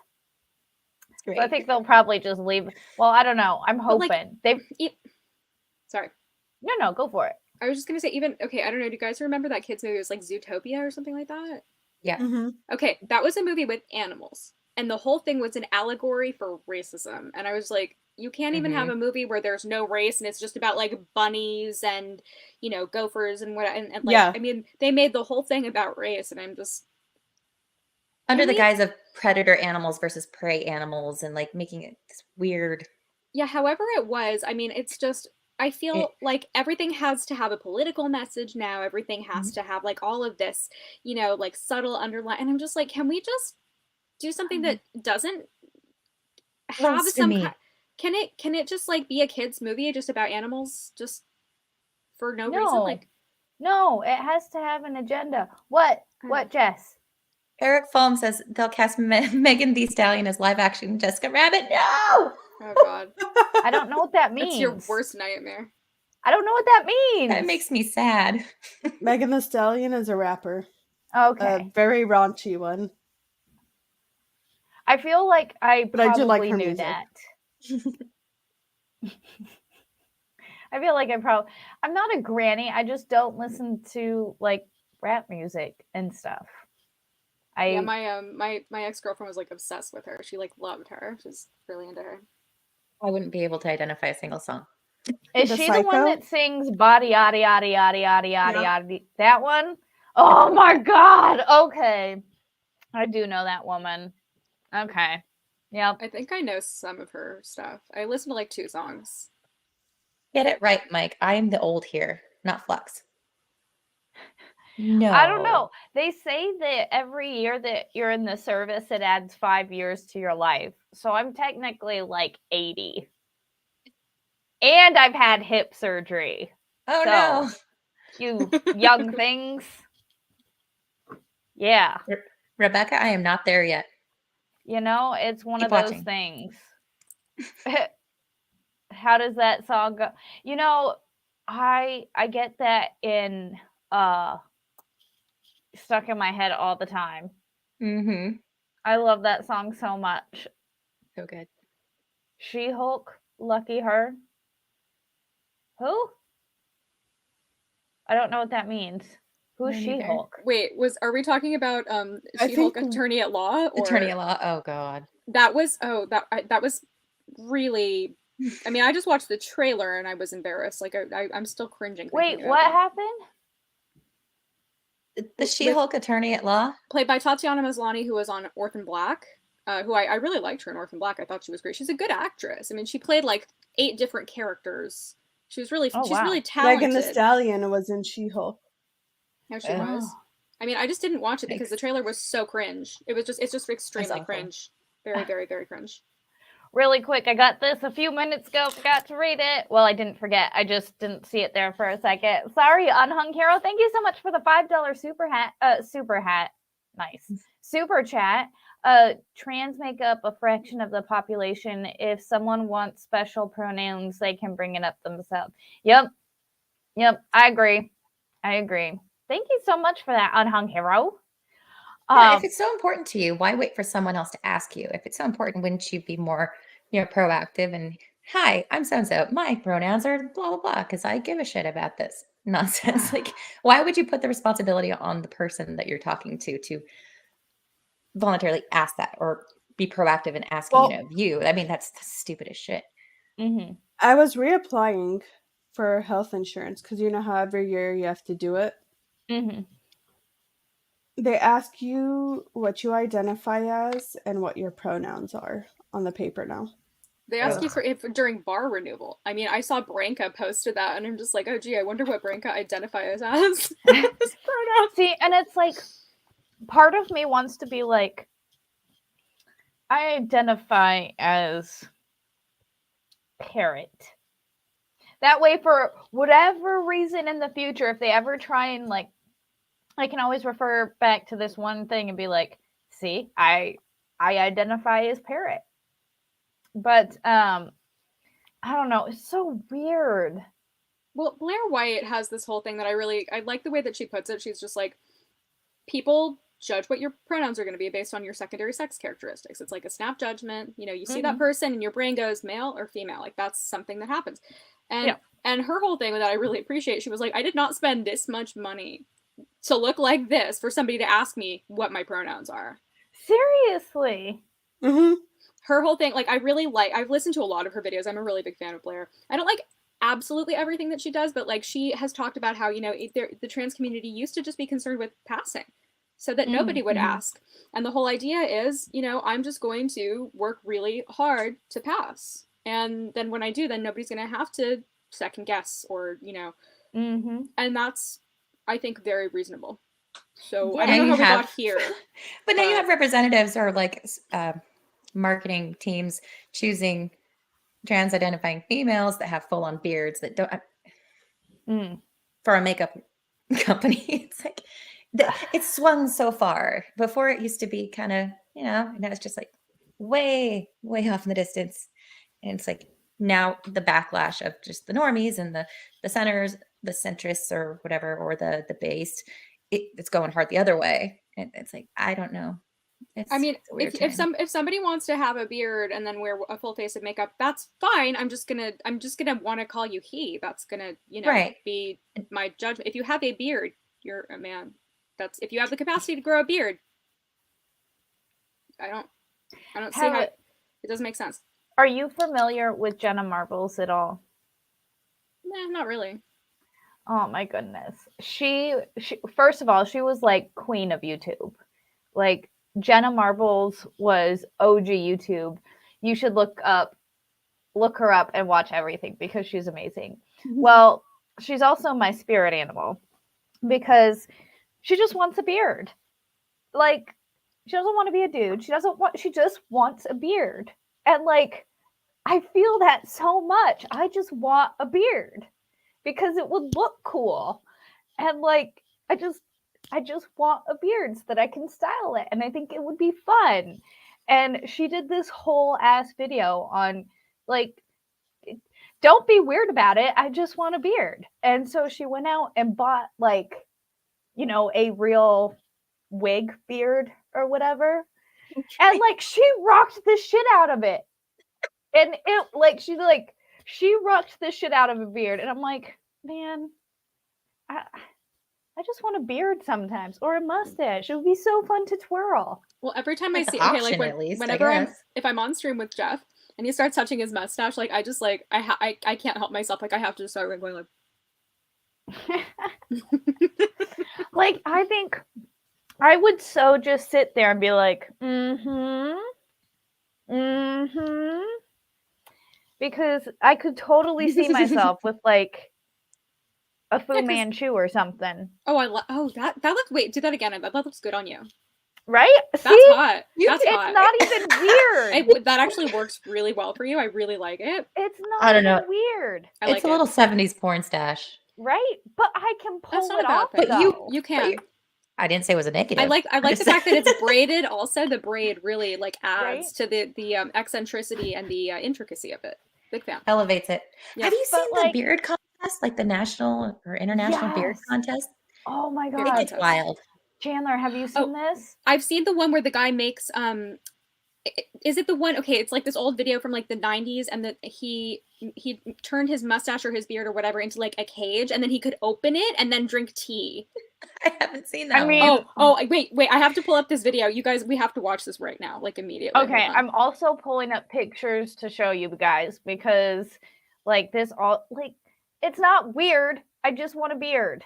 It's great. So I think they'll probably just leave. Well, I don't know. I'm But, like, hoping they. Sorry. No, go for it. I was just gonna say, okay, I don't know, do you guys remember that kids movie? It was like Zootopia or something like that? Yeah. Mm-hmm. Okay, that was a movie with animals. And the whole thing was an allegory for racism. And I was like, you can't even have a movie where there's no race and it's just about like bunnies and, gophers and what and like Yeah. I mean, they made the whole thing about race and I'm just Under the we- guise of predator animals versus prey animals and like making it this weird. Yeah, however it was, I mean, it's just I feel like everything has to have a political message now. Everything has to have like all of this, like subtle underline. And I'm just like, can we just do something that doesn't have Close to some me. Can it just like be a kids movie just about animals just for no reason? Like, No, it has to have an agenda. What, Jess? Eric Foam says they'll cast Megan Thee Stallion as live action Jessica Rabbit. No! oh god, I don't know what that means. that's your worst nightmare. I don't know what that means. That makes me sad. Megan Thee Stallion is a rapper. Okay. A very raunchy one. I feel like I But I do like probably her knew music. that. I feel like I'm not a granny. I just don't listen to like rap music and stuff. Yeah, my ex-girlfriend was like obsessed with her. She like loved her. She's really into her. I wouldn't be able to identify a single song. Is The she the one Psycho? that sings body yada yada yada yada yada yada? That one? Oh my god. Okay. I do know that woman. Okay. Yep. I think I know some of her stuff. I listened to like 2 songs. Get it right, Mike. I'm the old here, not Flux. No. I don't know. They say that every year that you're in the service, it adds 5 years to your life. So I'm technically like 80. And I've had hip surgery. Oh So, no. You young things. Yeah. Rebecca, I am not there yet. It's one Keep of those watching. things. How does that song go? I get that in stuck in my head all the time. Mm-hmm. I love that song so much. So good. She-Hulk, lucky her. Who? I don't know what that means. Who's Me neither. She-Hulk? Wait, are we talking about I She-Hulk think- Attorney at Law? Or Attorney at Law. Oh God. that was that was really. I mean, I just watched the trailer and I was embarrassed. Like I'm still cringing. Wait, thinking what about it. happened? The She-Hulk Attorney at Law. Played by Tatiana Maslany, who was on Orphan Black. Who I really liked her in Orphan Black. I thought she was great. She's a good actress. I mean, she played like 8 different characters. She's really Oh, she's wow. really talented. Megan Thee Stallion was in She-Hulk. No, she Oh. was. I mean, I just didn't watch it because Thanks. the trailer was so cringe. It's just extremely awful. cringe. Very, very, very cringe. really quick. I got this a few minutes ago. Forgot to read it. Well, I didn't forget. I just didn't see it there for a second. Sorry, Unhung Hero. Thank you so much for the $5 super hat. Nice. Super chat. Trans make up a fraction of the population. If someone wants special pronouns, they can bring it up themselves. Yep. I agree. Thank you so much for that, Unhung Hero. Yeah, if it's so important to you, why wait for someone else to ask you? If it's so important, wouldn't you be more, proactive and, hi, I'm so-and-so. My pronouns are blah, blah, blah, because I give a shit about this nonsense. Like, why would you put the responsibility on the person that you're talking to voluntarily ask that or be proactive in asking, Well- you? I mean, that's stupid as shit. Mm-hmm. I was reapplying for health insurance because you know how every year you have to do it. Mm-hmm. They ask you what you identify as and what your pronouns are on the paper now. They ask you for if during bar renewal. I mean, I saw Branka posted that, and I'm just like, oh gee, I wonder what Branka identifies as. His pronouns. See, and it's like, part of me wants to be like, I identify as parrot. That way, for whatever reason in the future, if they ever try and like, I can always refer back to this one thing and be like, see, I identify as parrot. But I don't know, it's so weird. Well, Blair White has this whole thing that I like the way that she puts it. She's just like, people judge what your pronouns are going to be based on your secondary sex characteristics. It's like a snap judgment. You see that person and your brain goes male or female. Like, that's something that happens. And her whole thing that I really appreciate, she was like, I did not spend this much money to look like this for somebody to ask me what my pronouns are. Seriously. Mm-hmm. Her whole thing, like, I've listened to a lot of her videos. I'm a really big fan of Blair. I don't like absolutely everything that she does, but like, she has talked about how, the trans community used to just be concerned with passing so that nobody would ask. And the whole idea is, I'm just going to work really hard to pass. And then when I do, then nobody's going to have to second guess or, and that's, I think, very reasonable. So I don't know how we got here. But now you have representatives or like marketing teams choosing trans identifying females that have full on beards that don't for a makeup company. It's like it's swung so far. Before it used to be kind of, and now it's just like way off in the distance. And it's like now the backlash of just the normies and the centers, the centrists or whatever, or the base, it's going hard the other way. And it's like, I don't know. If somebody wants to have a beard and then wear a full face of makeup, that's fine. I'm just gonna want to call you he. That's gonna, be my judgment. If you have a beard, you're a man. That's if you have the capacity to grow a beard. I don't see how it doesn't make sense. Are you familiar with Jenna Marbles at all? Nah, not really. Oh my goodness. She first of all, she was like queen of YouTube. Like, Jenna Marbles was OG YouTube. You should look her up and watch everything because she's amazing. Well, she's also my spirit animal because she just wants a beard. Like, she doesn't want to be a dude. She just wants a beard. And like, I feel that so much. I just want a beard because it would look cool. And like, I just want a beard so that I can style it. And I think it would be fun. And she did this whole ass video on like, don't be weird about it. I just want a beard. And so she went out and bought like, a real wig beard or whatever. Okay. And like, she rocked the shit out of it. And it like, she rocked the shit out of a beard. And I'm like, man, I just want a beard sometimes, or a mustache. It would be so fun to twirl. Well, every time I see, if I'm on stream with Jeff and he starts touching his mustache, like I just like I can't help myself. Like I have to just start going like. Like, I think I would so just sit there and be like, because I could totally see myself with like a Fu Manchu or something. Oh, that looks. Wait, do that again. That looks good on you. Right? That's See? hot. That's It's hot. not even weird. That actually works really well for you. I really like it. It's not I don't even know. weird. I It's like a it. little 70s porn stash. Right? But I can pull That's not it a bad off, thing. But you- though. You can. I didn't say it was a negative. I like the just fact that said- it's braided. Also, the braid really like Right? adds to the eccentricity and the intricacy of it. Big fan. elevates it. Yeah. Have you But, seen the like- beard contest, like the national or international beard Yes. contest? Oh my I Beard think god. it's contest. wild. Chandler, have you seen this? I've seen the one where the guy makes is it the one? Okay, it's like this old video from like the 90s, and that he turned his mustache or his beard or whatever into like a cage, and then he could open it and then drink tea. I haven't seen that. I mean- one. Wait, I have to pull up this video. You guys, we have to watch this right now, like immediately. Okay, Hold on. I'm also pulling up pictures to show you guys because like this all like it's not weird. I just want a beard.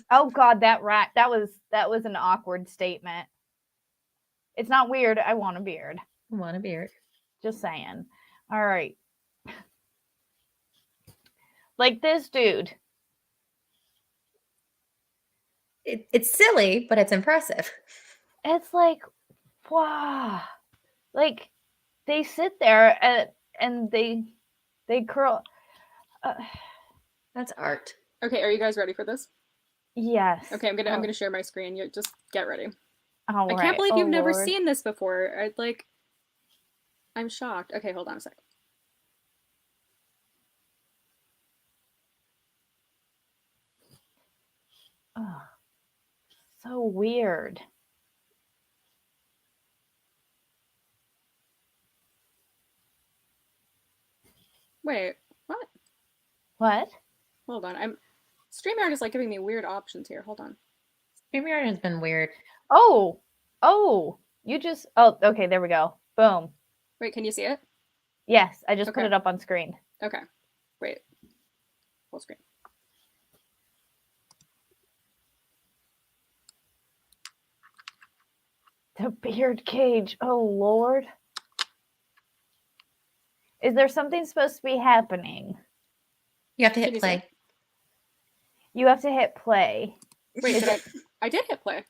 Oh god, that was an awkward statement. It's not weird. I want a beard. I want a beard. Just saying. All right. Like this dude. It's silly, but it's impressive. It's like, wow. Like they sit there and they curl. That's art. Okay, are you guys ready for this? Yes. Okay, I'm gonna share my screen. You just get ready. All I right. can't believe Oh, you've never Lord. seen this before. I'm shocked. Okay, hold on a second. Ugh. So weird. Wait, what? What? Hold on. StreamYard is like giving me weird options here. Hold on. StreamYard has been weird. Oh, you just. Oh, okay. There we go. Boom. Wait, can you see it? Yes, I just put Okay. it up on screen. Okay. Wait. Full screen. The beard cage. Oh Lord. Is there something supposed to be happening? You have to Can hit you see play. it? You have to hit play. Wait, Is I did hit play.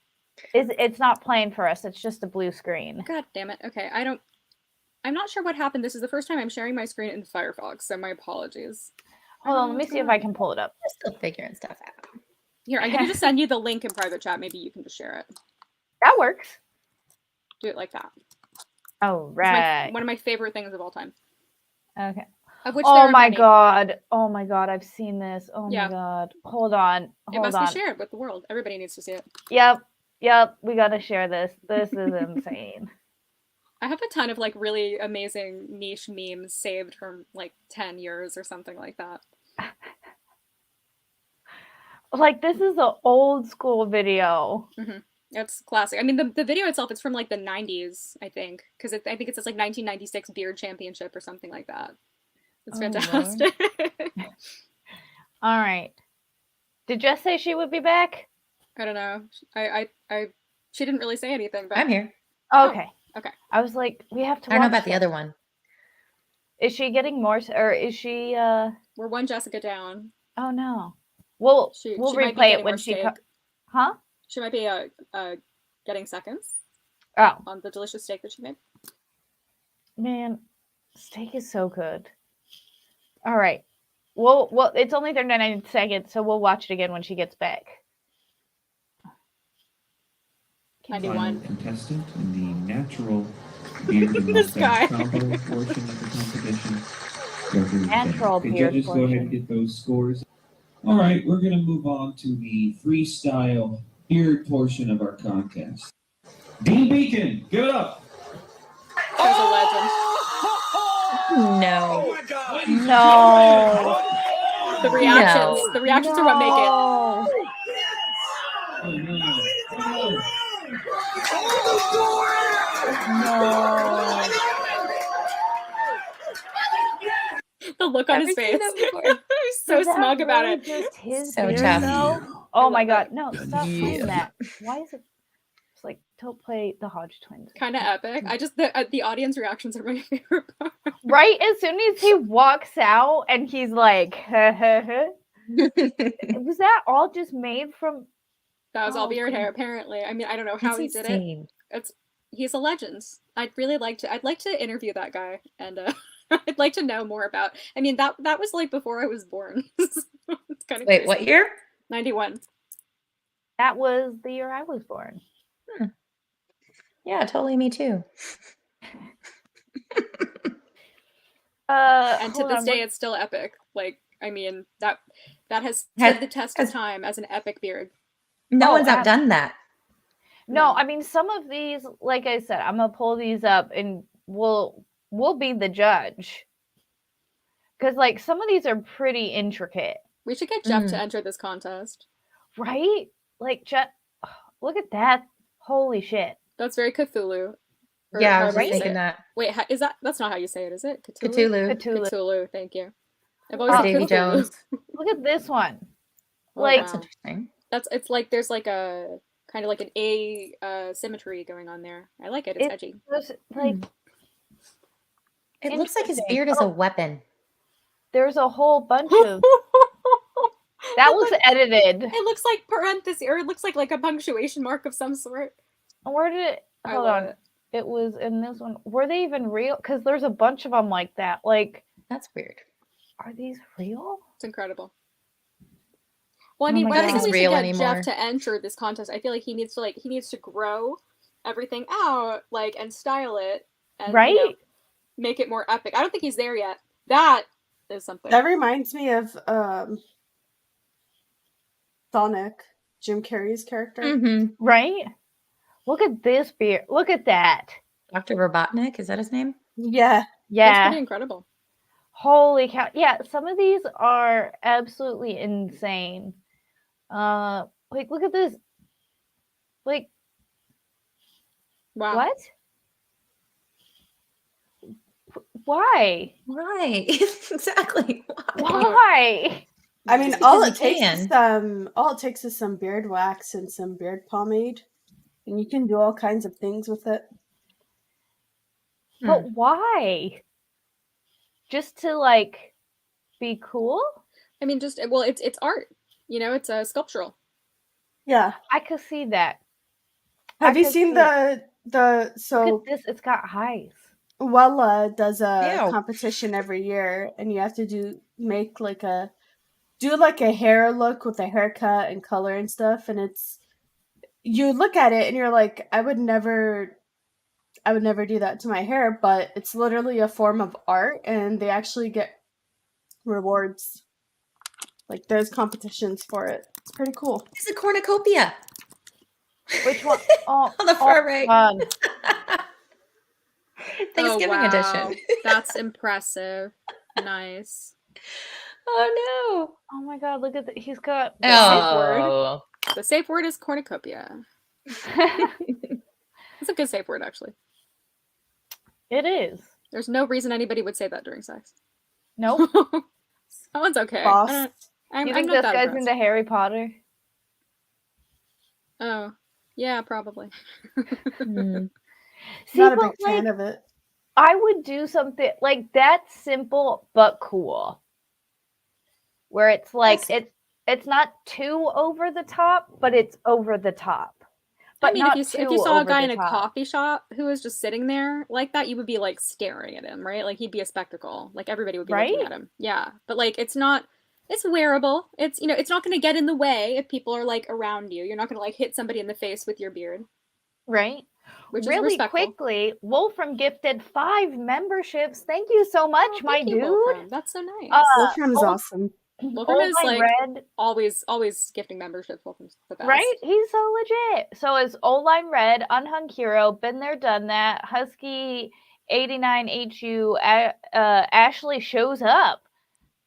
It's not playing for us. It's just a blue screen. God damn it. Okay, I'm not sure what happened. This is the first time I'm sharing my screen in Firefox, so my apologies. Hold on, let me see if I can pull it up. We're still figuring stuff out. Here, I'm gonna just send you the link in private chat. Maybe you can just share it. That works. Do it like that. All It's right. one of my favorite things of all time. Okay. Of which there Oh are my many. god. Oh my god. I've seen this. Oh Yeah. my god. Hold on. It Hold must on. be shared with the world. Everybody needs to see it. Yep. We gotta share this. This is insane. I have a ton of like really amazing niche memes saved from like 10 years or something like that. Like this is an old school video. It's classic. I mean, the video itself is from like the 90s, I think, because I think it says like 1996 Beard Championship or something like that. It's Oh, Lord. fantastic. All right. Did Jess say she would be back? I don't know. She didn't really say anything, but I'm here. Okay. okay. I was like, we have to. I don't know watch about the this. other one. Is she getting more, or is she? We're one Jessica down. Oh no. We'll She we'll might be replay it getting when more she. steak. Huh? She might be getting seconds Oh on the delicious steak that she made. man, steak is so good. All right. Well, it's only 39 seconds, so we'll watch it again when she gets back. 91. Contestant in the natural beard and This guy. mustache combo portion of the competition. Record Natural okay, beard judges, go ahead and portion. get those scores. All right, we're going to move on to the freestyle beard portion of our contest. Dean Beacon, give it up. There's a legend. No. No. The reactions are what make it. No. Oh, no. No. The look on his Never face. seen that before. He's so Is that smug about really it. Just his So beard, tough. though? I Oh my love god. it. No, stop playing that. Why is it? It's like, don't play the Hodge twins. Kind of epic. I just the audience reactions are my favorite part. Right as soon as he walks out and he's like, was that all just made from? That was all Oh, beard hair, goodness. apparently. I mean, I don't know That's how he did it. insane. he's a legend. I'd like to interview that guy, and I'd like to know more about. I mean, that was like before I was born. It's kind of Wait, what year? 91. That was the year I was born. Yeah, totally me too. And to Hold this on, day, what- it's still epic. Like, I mean, that has stood the test of time as an epic beard. No Oh, one's outdone that. No, I mean some of these, like I said, I'm gonna pull these up and we'll be the judge. Because like some of these are pretty intricate, We should get Jeff to enter this contest. right? Like look at that. Holy shit. That's very Cthulhu. Or Yeah, I was however just you say thinking it. that. Wait, that's not how you say it, is it? Cthulhu. Cthulhu, thank you. I've always said Davy Cthulhu. Jones. Look at this one. Oh, Like- That's interesting. It's like there's like a kind of like an symmetry going on there. I like it. It's edgy. There's, like It looks like his interesting. beard is a weapon. there's a whole bunch of that was edited. It looks like parenthesis, or it looks like a punctuation mark of some sort. Where did it I hold love on? it. It was in this one. Were they even real? Because there's a bunch of them like that. Like, That's weird. are these real? It's incredible. Well, I Oh mean, my when I God. think we Nothing's should real get anymore. Jeff to enter this contest, I feel like he needs to grow everything out, like, and style it, and Right? make it more epic. I don't think he's there yet. That is something. That reminds me of Sonic, Jim Carrey's character. Mm-hmm. Right? Look at this beard. Look at that. Dr. Robotnik, is that his name? Yeah. That's Yeah. pretty incredible. Holy cow. Yeah, some of these are absolutely insane. Like look at this. Like Wow. what? Why? Right. Exactly. Why? I mean, Just all because it you takes is some beard wax and some beard pomade, and you can do all kinds of things with it. But why? Just to like be cool? I mean, it's art. It's sculptural. Yeah. I could see that. Have you could seen see the Look so at this. It's got highs. Wella does a Ew. competition every year, and you have to do a hair look with a haircut and color and stuff, and you look at it and you're like, I would never do that to my hair, but it's literally a form of art, and they actually get rewards. Like there's competitions for it. It's pretty cool. It's a cornucopia. Which one? Oh, On the far right. God. Thanksgiving Oh, wow. edition. That's impressive. Nice. Oh Oh my God! Look at that. He's got. no. safe word. Oh. The safe word is cornucopia. It's a good safe word, actually. It is. There's no reason anybody would say that during sex. Nope. That one's okay. Boss. I'm You think not this that guy's impressed. into Harry Potter? Oh, yeah, probably. Hmm. See, Not a but big fan like, of it. I would do something like that's simple but cool. Where it's like it's not too over the top, but it's over the top. But I mean, not if too you saw a over guy the in a top. coffee shop who was just sitting there like that, you would be like staring at him, right? Like he'd be a spectacle. Like everybody would be looking Right? at him. Yeah, but like it's wearable. It's it's not going to get in the way if people are like around you. You're not going to like hit somebody in the face with your beard, Right? which is Really respectful. quickly, Wolfram gifted 5 memberships. Thank you so much, Oh, my thank you, dude. Wolfram. That's so nice. Wolfram's oh, awesome. Wolfram Old is Line like Red, always gifting memberships. Wolfram's the best. right? He's so legit. So is Old Line Red, Unhung Hero, Been There, Done That, Husky 89HU, Ashley shows up.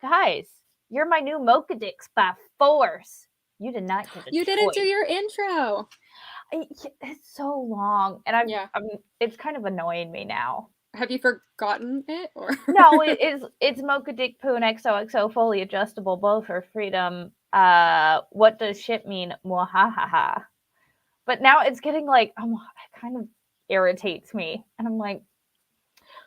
Guys, you're my new Mochadix by force. You did not get a You didn't do choice. your intro. It's so long, and Yeah. it's kind of annoying me now. Have you forgotten it or No, it's Mocha Dick Poo and XOXO fully adjustable, both for freedom. What does shit mean? Mwahaha. But now it's getting like, it kind of irritates me, and I'm like,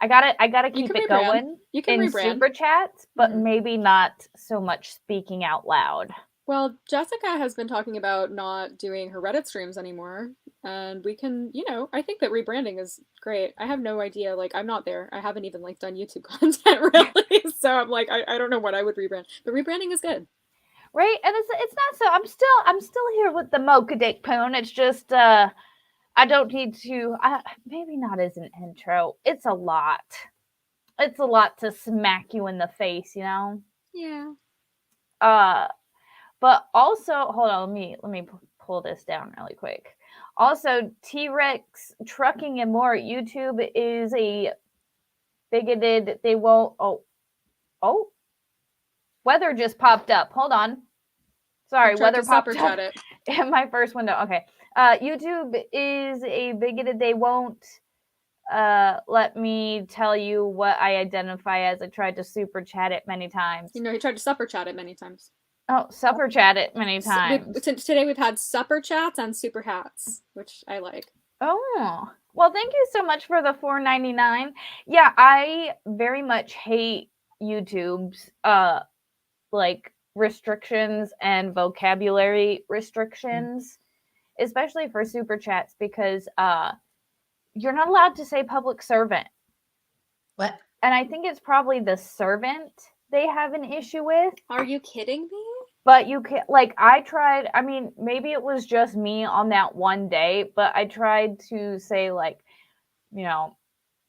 I gotta You keep can it rebrand. going You can in rebrand. super chats, but Mhm. maybe not so much speaking out loud. Well, Jessica has been talking about not doing her Reddit streams anymore, And we can, I think that rebranding is great. I have no idea. Like, I'm not there. I haven't even like done YouTube content really. So I'm like, I don't know what I would rebrand. But rebranding is good. Right? And it's not so I'm still here with the Mocha Dick Poon. It's just I don't need to maybe not as an intro. It's a lot. It's a lot to smack you in the face, Yeah. But also, hold on, let me pull this down really quick. Also, T-Rex Trucking and More YouTube is a bigoted. They won't. Oh, weather just popped up. Hold on. Sorry, weather popped up in my first window. Okay. YouTube is a bigoted. They won't let me tell you what I identify as. I tried to super chat it many times. He tried to supper chat it many times. Oh, supper chat it many times. Since today we've had supper chats and super hats, which I like. Oh, well, thank you so much for the $4.99. Yeah, I very much hate YouTube's like restrictions and vocabulary restrictions, especially for super chats, because you're not allowed to say public servant. What? And I think it's probably the servant they have an issue with. Are you kidding me? But you can, like, I tried, I mean, maybe it was just me on that one day, but I tried to say, like,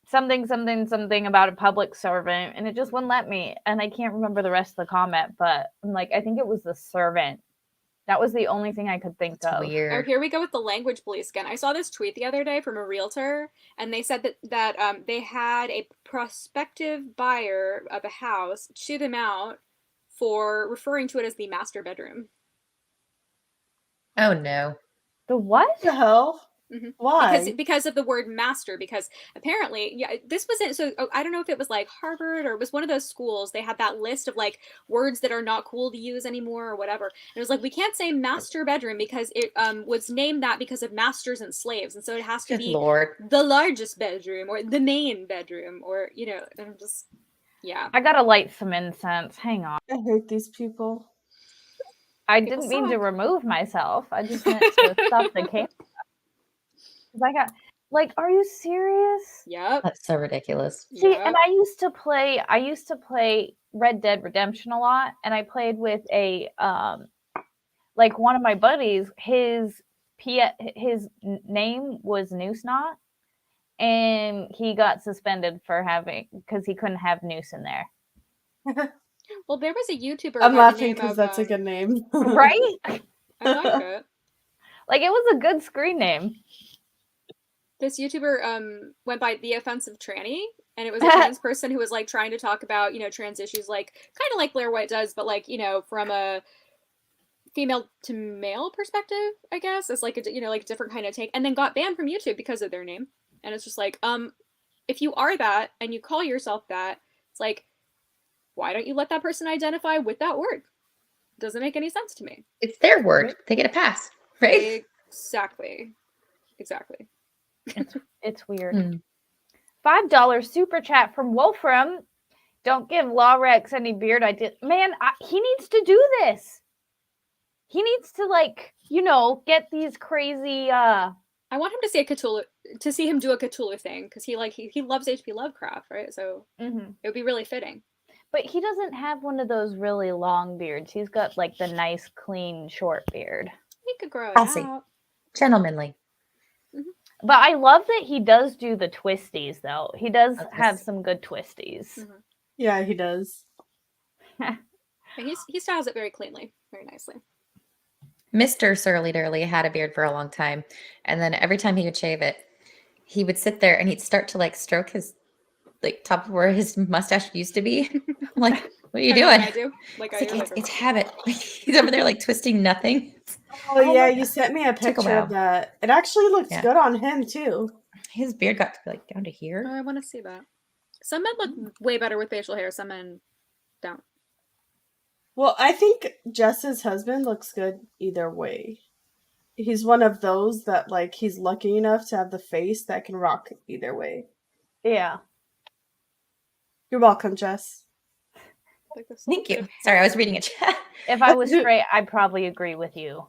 something about a public servant, and it just wouldn't let me. And I can't remember the rest of the comment, but I'm like, I think it was the servant. That was the only thing I could think of. Weird. Oh, here we go with the language police again. I saw this tweet the other day from a realtor, and they said that they had a prospective buyer of a house chew them out for referring to it as the master bedroom. Oh no. The what? What the hell? Mm-hmm. Why? Because of the word master, because apparently, this wasn't, so I don't know if it was like Harvard or it was one of those schools. They had that list of like words that are not cool to use anymore or whatever. And it was like, we can't say master bedroom because it was named that because of masters and slaves. And so it has to be the largest bedroom or the main bedroom or, and I'm just, yeah. I gotta light some incense. Hang on. I hate these people. I didn't mean to remove myself. I just meant to stop the camera. I got, like, are you serious? Yep. That's so ridiculous. See, and I used to play Red Dead Redemption a lot, and I played with a like one of my buddies, his name was Knott, and he got suspended for because he couldn't have noose in there. Well, there was a YouTuber. I'm laughing because that's a good name. Right? I like it. Like, it was a good screen name. This YouTuber went by The Offensive Tranny, and it was a trans person who was like trying to talk about, trans issues, like kind of like Blair White does, but like, from a female to male perspective, I guess. It's like a, like a different kind of take, and then got banned from YouTube because of their name. And it's just like, if you are that and you call yourself that, it's like, why don't you let that person identify with that word? Doesn't make any sense to me. It's their word. They get a pass, right? Exactly. It's weird. $5 super chat from Wolfram. Don't give Lawrex any beard. Man, he needs to do this. He needs to, like, get these crazy. I want him to see see him do a Cthulhu thing, because he loves H.P. Lovecraft, right? So it would be really fitting. But he doesn't have one of those really long beards. He's got like the nice, clean, short beard. He could grow it out. Gentlemanly. But I love that he does do the twisties, though. He does have some good twisties. Yeah, he does. He styles it very cleanly, very nicely. Mr. Surly Durly had a beard for a long time, and then every time he would shave it, he would sit there and he'd start to like stroke his like top of where his mustache used to be. I'm like, what are you doing? I do. It's habit. He's over there like twisting nothing. Oh yeah, you sent me a picture of that. It actually looks good on him too. His beard got to like down to here. Oh, I want to see that. Some men look way better with facial hair. Some men don't. Well, I think Jess's husband looks good either way. He's one of those that, like, he's lucky enough to have the face that can rock either way. Yeah. You're welcome, Jess. Thank you. Sorry, I was reading a chat. If I was straight, I'd probably agree with you.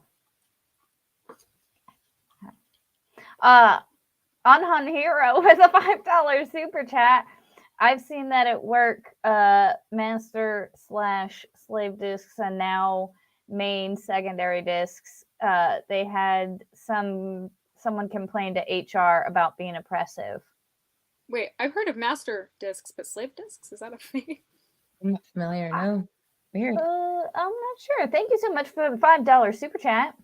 Anhan Hero with a $5 super chat. I've seen that at work, master / slave discs and now main secondary discs. They had someone complain to HR about being oppressive. Wait, I've heard of master discs, but slave discs? Is that a thing? I'm not familiar. No. Weird. I'm not sure. Thank you so much for the $5 super chat.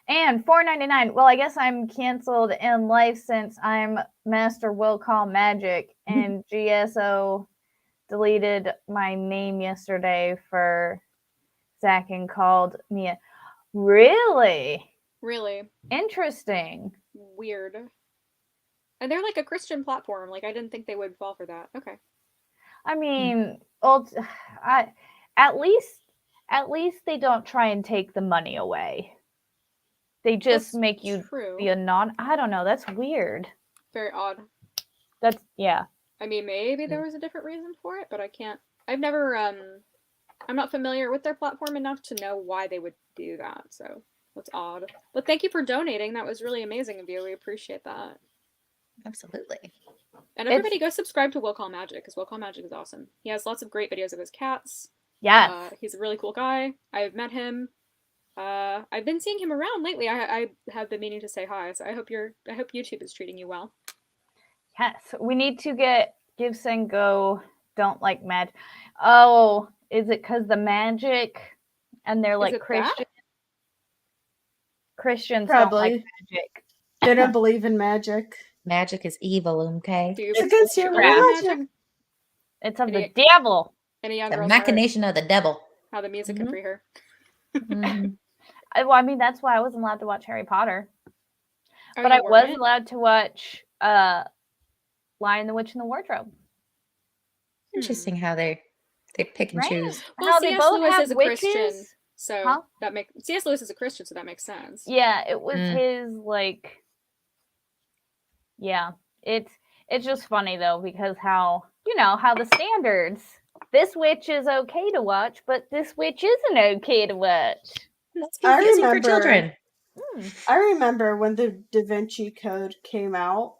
And $4.99. Well, I guess I'm canceled in life since I'm Master Will Call Magic, and GSO deleted my name yesterday for Zach and called me a... Really? Really? Interesting. Weird. And they're like a Christian platform. Like, I didn't think they would fall for that. Okay. I mean, at least they don't try and take the money away. They just That's make you true. be a non. I don't know. That's weird. Very odd. That's yeah. I mean, maybe there was a different reason for it, but I can't. I've never. I'm not familiar with their platform enough to know why they would do that. So that's odd. But thank you for donating. That was really amazing of you. We appreciate that. Absolutely. And everybody go subscribe to Will Call Magic, because Will Call Magic is awesome. He has lots of great videos of his cats. Yes. He's a really cool guy. I've met him. I've been seeing him around lately. I have been meaning to say hi. So I hope YouTube is treating you well. Yes. We need to get Give Send Go don't like magic. Oh, is it because the magic and they're like Christian? Christians don't like Probably. magic. They don't believe in magic. Magic is evil, okay? Dude, It's against your crap. religion. It's of the Any- devil. Any young The girls machination of the devil. how the music can free her. Mhm. Well, I mean, that's why I wasn't allowed to watch Harry Potter. Oh, But you I was weren't? allowed to watch Lion, the Witch, and the Wardrobe. Interesting how they pick and Right? choose. Well, How they C.S. both Lewis have is a witches. Christian, so Huh? that makes C.S. Lewis is a Christian, so that makes sense. Yeah, it was Mm. his like. Yeah, it's just funny though, because how the standards. This witch is okay to watch, but this witch isn't okay to watch. That's I confusing for remember- children. I remember when the Da Vinci Code came out,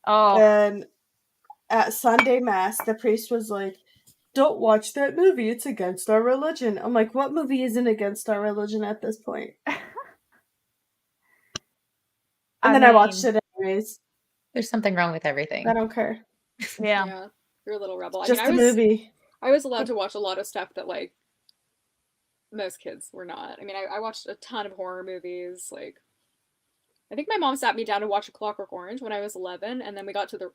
Oh, and at Sunday Mass, the priest was like, "Don't watch that movie, it's against our religion." I'm like, what movie isn't against our religion at this point? And then I watched it anyways. There's something wrong with everything. I don't care. Yeah. You're a little rebel. Just I a mean, movie. I was allowed to watch a lot of stuff that like most kids were not. I mean, I watched a ton of horror movies. Like, I think my mom sat me down to watch A Clockwork Orange when I was 11, and then we got to the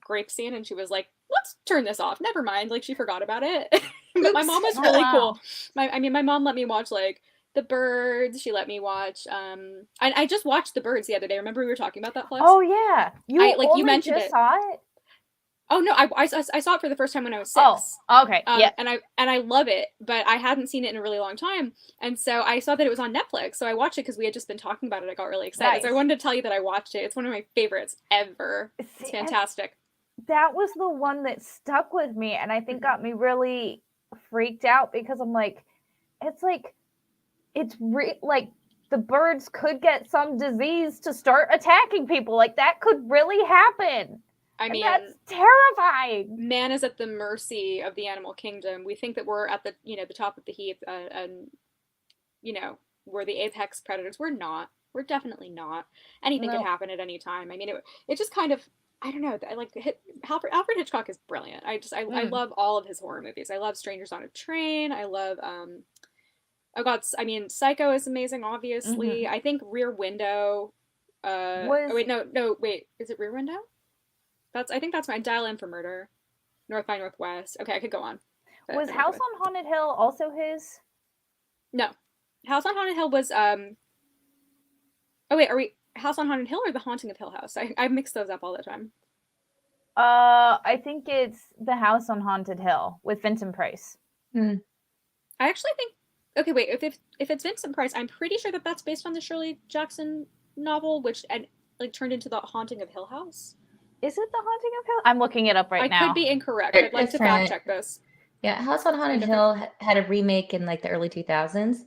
grape scene, and she was like, "Let's turn this off. Never mind." Like, she forgot about it. But my mom was Oh, really wow. cool. My mom let me watch like The Birds. She let me watch. I just watched The Birds the other day. Remember we were talking about that, Flex? Oh yeah, you you mentioned just it. saw it. Oh no, I saw it for the first time when I was 6. Oh, okay, yeah. And I love it, but I hadn't seen it in a really long time, and so I saw that it was on Netflix. So I watched it because we had just been talking about it. I got really excited. So I Nice. wanted to tell you that I watched it. It's one of my favorites ever. It's See, and fantastic. that was the one that stuck with me, and I think got me really freaked out because I'm like, it's like the birds could get some disease to start attacking people. Like that could really happen. I And mean, that's terrifying. man is at the mercy of the animal kingdom. We think that we're at the the top of the heap, and we're the apex predators. We're not. We're definitely not. Anything No. could happen at any time. I mean, it just kind of, I don't know. I like Alfred Hitchcock is brilliant. I love all of his horror movies. I love Strangers on a Train. I love Psycho is amazing. Obviously, I think Rear Window. Wait, is it Rear Window? I think that's my Dial M for Murder. North by Northwest. Okay, I could go on. Was House on Haunted Hill also his? No, House on Haunted Hill was Oh wait, are we House on Haunted Hill or The Haunting of Hill House? I mix those up all the time. I think it's The House on Haunted Hill with Vincent Price. I actually think. Okay, wait. If it's Vincent Price, I'm pretty sure that that's based on the Shirley Jackson novel, which turned into The Haunting of Hill House. Is it The Haunting of Hill? I'm looking it up right now. I could be incorrect. I'd like to fact check this. Yeah, House on Haunted Hill had a remake in like the early 2000s.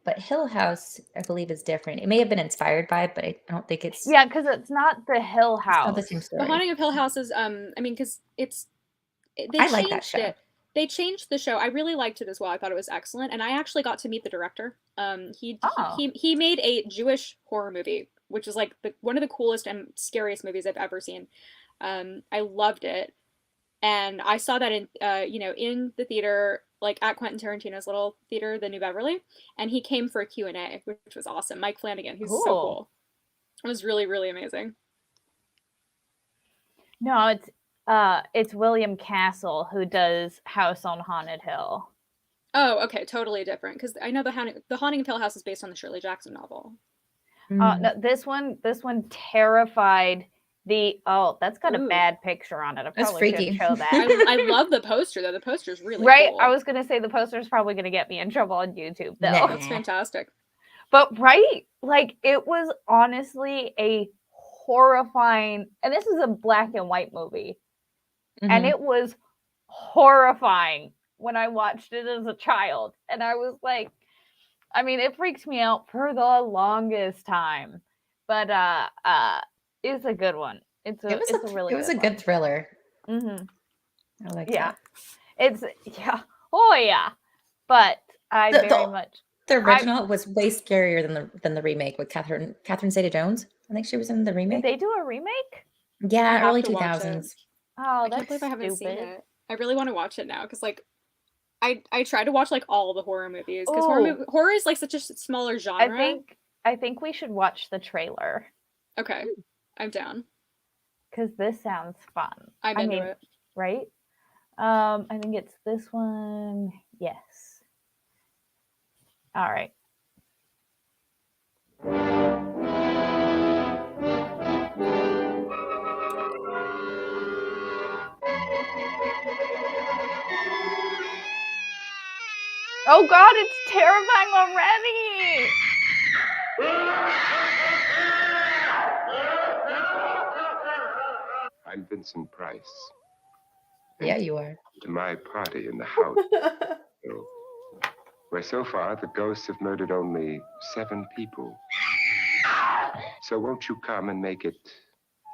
But Hill House, I believe, is different. It may have been inspired by, but I don't think it's Yeah, because it's not the Hill it's not the House. same The story. Haunting of Hill House is I mean, because they I like that changed show. it. They changed the show. I really liked it as well. I thought it was excellent, and I actually got to meet the director. Oh. He made a Jewish horror movie, which is like one of the coolest and scariest movies I've ever seen. I loved it, and I saw that in in the theater, like at Quentin Tarantino's little theater, the New Beverly, and he came for a Q&A, which was awesome. Mike Flanagan, he's so Cool. cool. It was really, really amazing. No, it's William Castle who does House on Haunted Hill. Oh, okay, totally different. Because I know the Haunting of Hill House is based on the Shirley Jackson novel. No, this one terrified the. Oh, that's got a Ooh. bad picture on it. I That's probably shouldn't freaky. show that. I love the poster though. The poster's really Right? cool. I was gonna say the poster's probably gonna get me in trouble on YouTube though. Nah. That's fantastic. But right, like it was honestly a horrifying, and this is a black and white movie, and Mhm. it was horrifying when I watched it as a child, and I was like, I mean, it freaks me out for the longest time, but it's a good one. It's a really it was a good thriller. Mm-hmm. I like Yeah, that. oh yeah, but I The- very the- much. The original was way scarier than the remake with Catherine Zeta-Jones. I think she was in the Did remake. they do a remake? I Yeah, have early to watch it. 2000s. Oh, I that's can't believe I haven't seen stupid. it. I really want to watch it now because like I try to watch like all the horror movies because Ooh. horror is like such a smaller genre. I think we should watch the trailer Okay, I'm down. because this sounds fun. I'm into it. Right? I think it's this one. Yes. All right. Oh God, it's terrifying already. I'm Vincent Price. Yeah, you are. To my party in the house, where so far the ghosts have murdered only 7 people. So won't you come and make it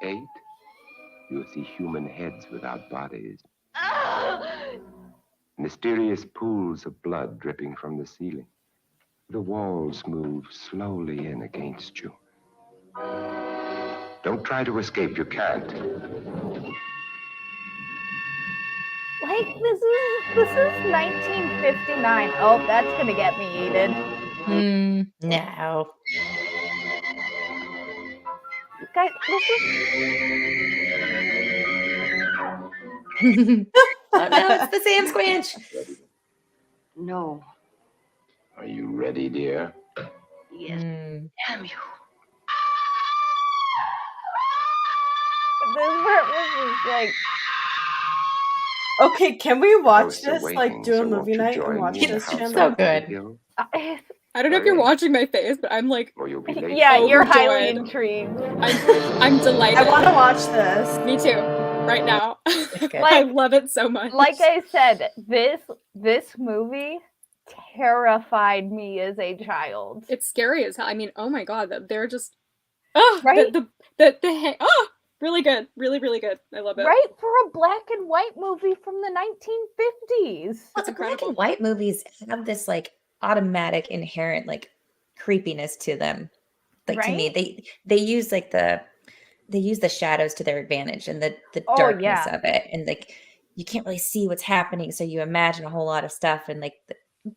8? You'll see human heads without bodies. Mysterious pools of blood dripping from the ceiling. The walls move slowly in against you. Don't try to escape, you can't. Like this is 1959. Oh, that's gonna get me heated. No. Guys, this is Oh no, it's the Sam Squanch. No. Are you ready, dear? Yes. Damn you. this part was just like Okay, can we watch Ghosts are this? waiting, Like, do a so won't movie you night join and watch me in the this, house Chandler? So on Holly good. Hill? I don't know if you're watching my face, but I'm like, Or you'll be late. yeah, so you're highly overjoyed. intrigued. I'm delighted. I want to watch this. Me too. Right now. good. I Like- love it so much. Like I said, this movie terrified me as a child. It's scary as hell. I mean, oh my god, they're just Right? the really good, really really good. I love it. Right, for a black and white movie from the 1950s. It's The black incredible. and white movies have this like automatic inherent like creepiness to them. Like to me, Right? they use like they use the shadows to their advantage and the Oh, darkness yeah. of it, and like you can't really see what's happening, so you imagine a whole lot of stuff, and like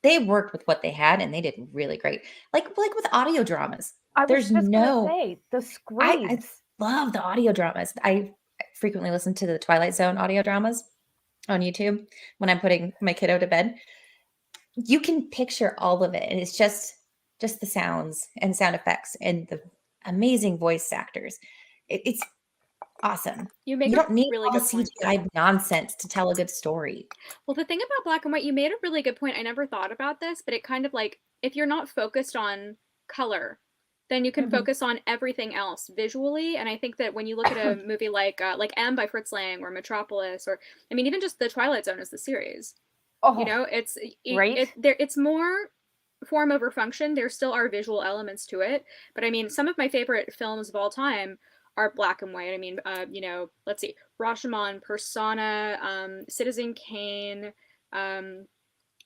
they worked with what they had and they did really great. Like with audio dramas. I was There's just no- gonna say the I screams. love the audio dramas. I frequently listen to the Twilight Zone audio dramas on YouTube when I'm putting my kiddo to bed. You can picture all of it, and it's just the sounds and sound effects and the amazing voice actors. It's awesome. You make You a don't need really all good point. CGI nonsense to tell a good story. Well, the thing about black and white, you made a really good point. I never thought about this, but it kind of like if you're not focused on color, then you can Mhm. focus on everything else visually. And I think that when you look at a movie like M by Fritz Lang or Metropolis, or I mean, even just The Twilight Zone is the series. Oh, You know, it's right? It's more form over function. There still are visual elements to it, but I mean, some of my favorite films of all time are black and white. I mean, let's see, Rashomon, Persona, Citizen Kane,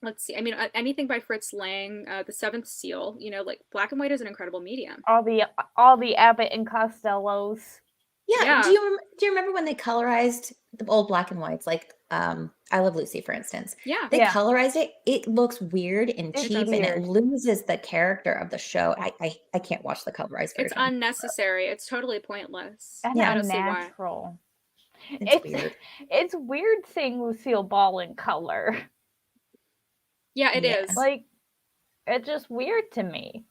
let's see, I mean, anything by Fritz Lang, The Seventh Seal, like black and white is an incredible medium. All the Abbott and Costellos. Yeah. Do you remember when they colorized the old black and whites, like I Love Lucy, for instance? Yeah. They colorized it. It looks weird and It's cheap, and it loses the character of the show. I can't watch the colorized version. It's unnecessary. It's totally pointless. And unnatural. It's weird. It's weird seeing Lucille Ball in color. Yeah, it is. Like, it's just weird to me.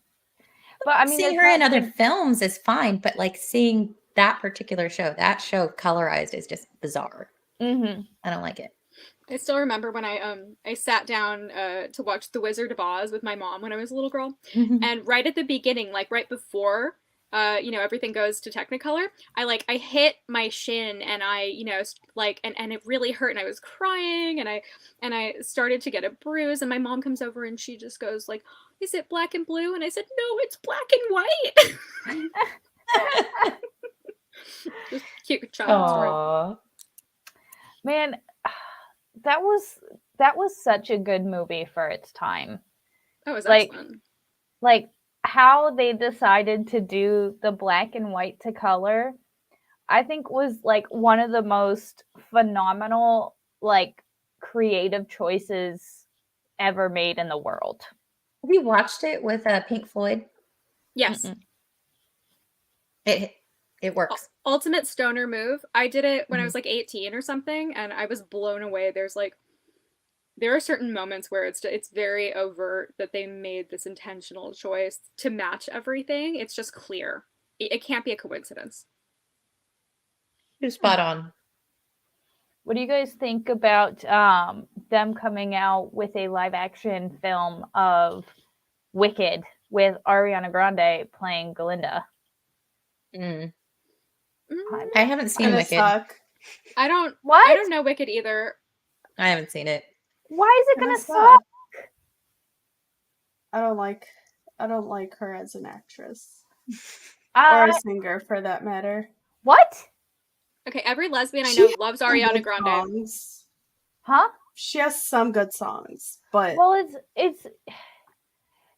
But I mean, seeing her in other films is fine, but like seeing that particular show, colorized is just bizarre. Mm-hmm. I don't like it. I still remember when I sat down to watch The Wizard of Oz with my mom when I was a little girl, and right at the beginning, like right before everything goes to Technicolor, I hit my shin, and and it really hurt, and I was crying, and I started to get a bruise, and my mom comes over and she just goes like, "Is it black and blue?" And I said, "No, it's black and white." Just cute child story. Man, that was such a good movie for its time. That was excellent. Like how they decided to do the black and white to color, I think was like one of the most phenomenal, like, creative choices ever made in the world. Have you watched it with Pink Floyd? Yes. It works. Ultimate stoner move. I did it when I was like 18 or something, and I was blown away. There are certain moments where it's very overt that they made this intentional choice to match everything. It's just clear. It can't be a coincidence. You're spot on. What do you guys think about them coming out with a live action film of Wicked with Ariana Grande playing Glinda? I haven't seen Wicked. I don't know Wicked either. I haven't seen it. Why is it gonna suck? I don't like her as an actress. Or a singer, for that matter. What? Okay, every lesbian I know loves Ariana Grande. Songs. Huh? She has some good songs, but it's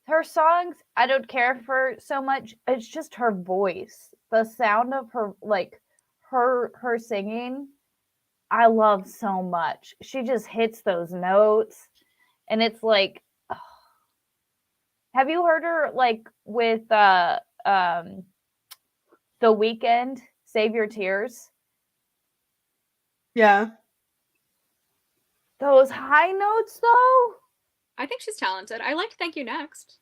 her songs I don't care for so much. It's just her voice. The sound of her, like her singing, I love so much. She just hits those notes, and it's like, oh. Have you heard her like with The Weeknd, Save Your Tears? Yeah. Those high notes, though? I think she's talented. I liked Thank You Next.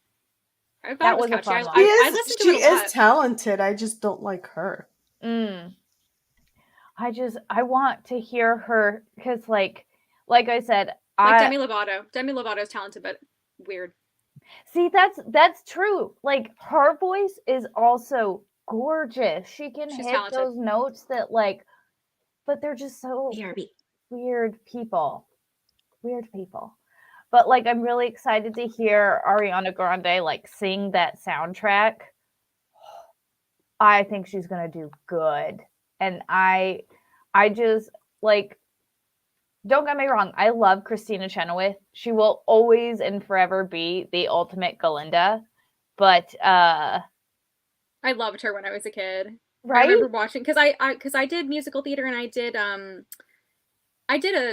I thought That it was was a catchy. fun I listened to it a lot. She is talented. I just don't like her. I want to hear her because, like I said, Demi Lovato. Demi Lovato is talented, but weird. See, that's true. Like, her voice is also gorgeous. She's hit talented. those notes that, like, but they're just so weird people. Weird people. But, like, I'm really excited to hear Ariana Grande, like, sing that soundtrack. I think she's gonna do good. And I just, like, don't get me wrong, I love Christina Chenoweth. She will always and forever be the ultimate Glinda. But I loved her when I was a kid. Right? I remember watching because I did musical theater, and I did a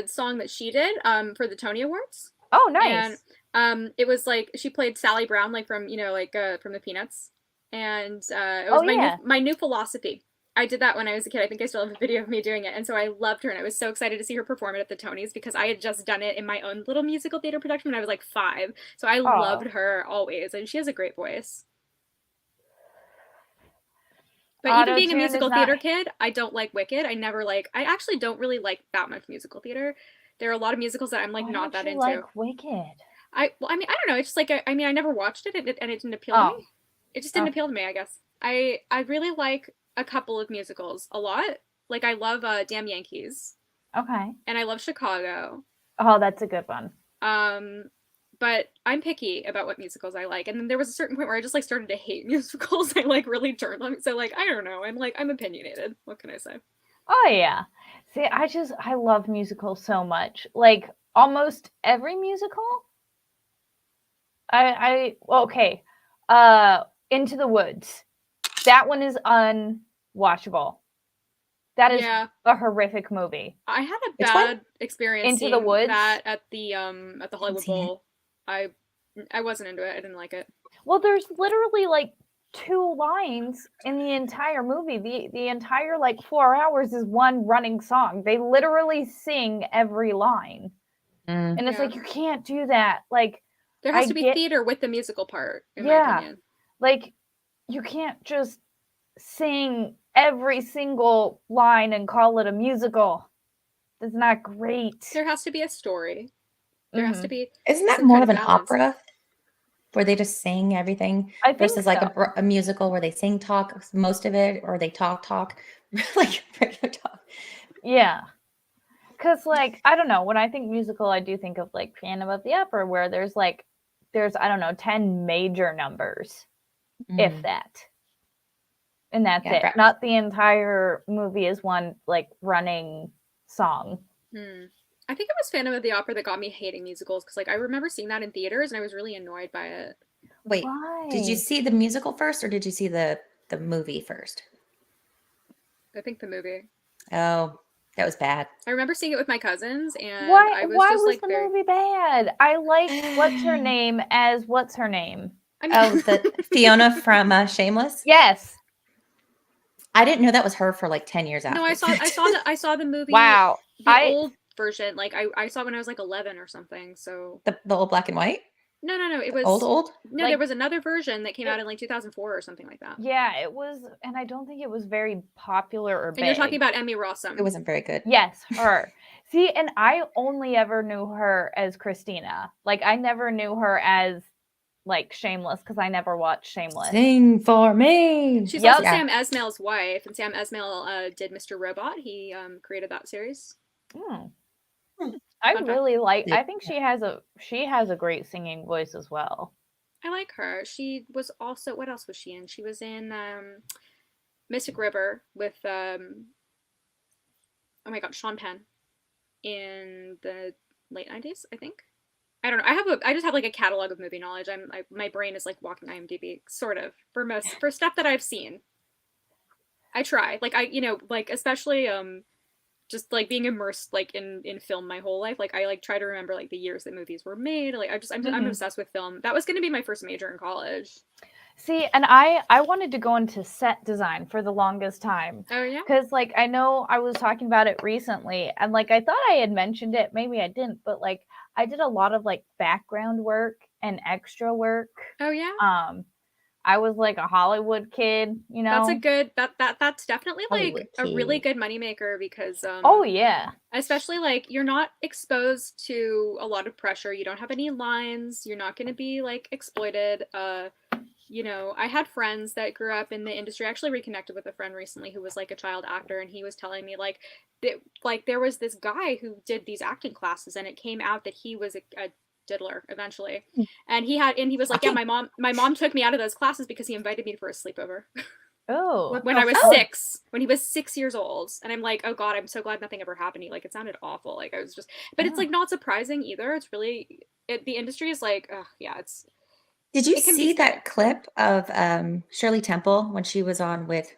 song that she did for the Tony Awards. Oh, nice. And it was like she played Sally Brown, like from from the Peanuts, and it was my new philosophy. I did that when I was a kid. I think I still have a video of me doing it, and so I loved her, and I was so excited to see her perform it at the Tonys because I had just done it in my own little musical theater production when I was like 5. So I loved her always, and she has a great voice. But even being a musical theater kid, I don't like Wicked. I actually don't really like that much musical theater. There are a lot of musicals that I'm like not that into. Like Wicked? I don't know. It's just like I never watched it, and it didn't appeal to me. It just didn't appeal to me, I guess. I really like a couple of musicals a lot. Like I love Damn Yankees. Okay. And I love Chicago. Oh, that's a good one. but I'm picky about what musicals I like. And then there was a certain point where I just like started to hate musicals. I like really turned on. So like, I don't know. I'm opinionated. What can I say? Oh yeah. See, I love musicals so much. Like almost every musical. Well, okay. Into the Woods. That one is unwatchable. That is Yeah. a horrific movie. I had a Which one? bad experience Into the seeing Woods? that at the Hollywood seen it. Bowl. I wasn't into it. I didn't like it. Well, there's literally like 2 lines in the entire movie. The entire like 4 hours is one running song. They literally sing every line. Mm. And it's Yeah. like you can't do that. Like There has I to be get- theater with the musical part, in my Yeah. opinion. like you can't just sing every single line and call it a musical. That's not great. There has to be a story. There has to be. Isn't that some more kind of an balance. opera where they just sing everything I think versus like so. a musical where they sing talk most of it or they talk like regular talk? Yeah. Because, like, I don't know. When I think musical, I do think of, like, Phantom of the Opera, where there's, I don't know, 10 major numbers, if Mm. that. And that's Yeah, it. perhaps. Not the entire movie is one, like, running song. I think it was Phantom of the Opera that got me hating musicals because, like, I remember seeing that in theaters and I was really annoyed by it. Wait, did you Why? see the musical first or did you see the movie first? I think the movie. Oh, that was bad. I remember seeing it with my cousins, and Why, I was why just was like, the very. movie bad? I like What's Her Name as What's Her Name. I mean, Oh, the Fiona from Shameless? Yes. I didn't know that was her for like 10 years after. no, I saw the movie. Wow. The old version. Like I saw when I was like 11 or something. So the old black and white? no, it was Old? No, Like- there was another version that came out in like 2004 or something like that. Yeah, it was, and I don't think it was very popular or big. And you're talking about Emmy Rossum. It wasn't very good. Yes, her. See, and I only ever knew her as Christina. Like, I never knew her as, like, Shameless, because I never watched Shameless. Sing for me. She's Yep. also Yeah. Sam Esmail's wife, and Sam Esmail did Mr. Robot. He created that series. Hmm. Hmm. I Fun fact. really like. Yeah. I think she has a great singing voice as well. I like her. She was also, what else was she in? She was in Mystic River with oh my god, Sean Penn in the late 90s, I think. I don't know. I just have like a catalog of movie knowledge. My brain is like walking IMDb, sort of, for stuff that I've seen. I try. Like like especially just like being immersed like in film my whole life. Like I like try to remember like the years that movies were made. Like I'm Mhm. obsessed with film. That was going to be my first major in college. See, and I wanted to go into set design for the longest time. Oh yeah. Because, like, I know I was talking about it recently, and, like, I thought I had mentioned it. Maybe I didn't, but, like, I did a lot of, like, background work and extra work. Oh yeah. I was, like, a Hollywood kid, you know? That's a good that's definitely like Hollywood a really kid. good moneymaker because Oh, yeah. especially like you're not exposed to a lot of pressure. You don't have any lines. You're not going to be like exploited. I had friends that grew up in the industry. I actually reconnected with a friend recently who was like a child actor, and he was telling me like there was this guy who did these acting classes, and it came out that he was a diddler eventually, and he was like, yeah, my mom took me out of those classes because he invited me for a sleepover. Oh. When I was Oh. 6, when he was 6 years old, and I'm like, oh god, I'm so glad nothing ever happened to me. Like it sounded awful. Like I was just, but it's like not surprising either. It's really the industry is like, yeah, it's. Did you It can be see scary. that clip of Shirley Temple when she was on with,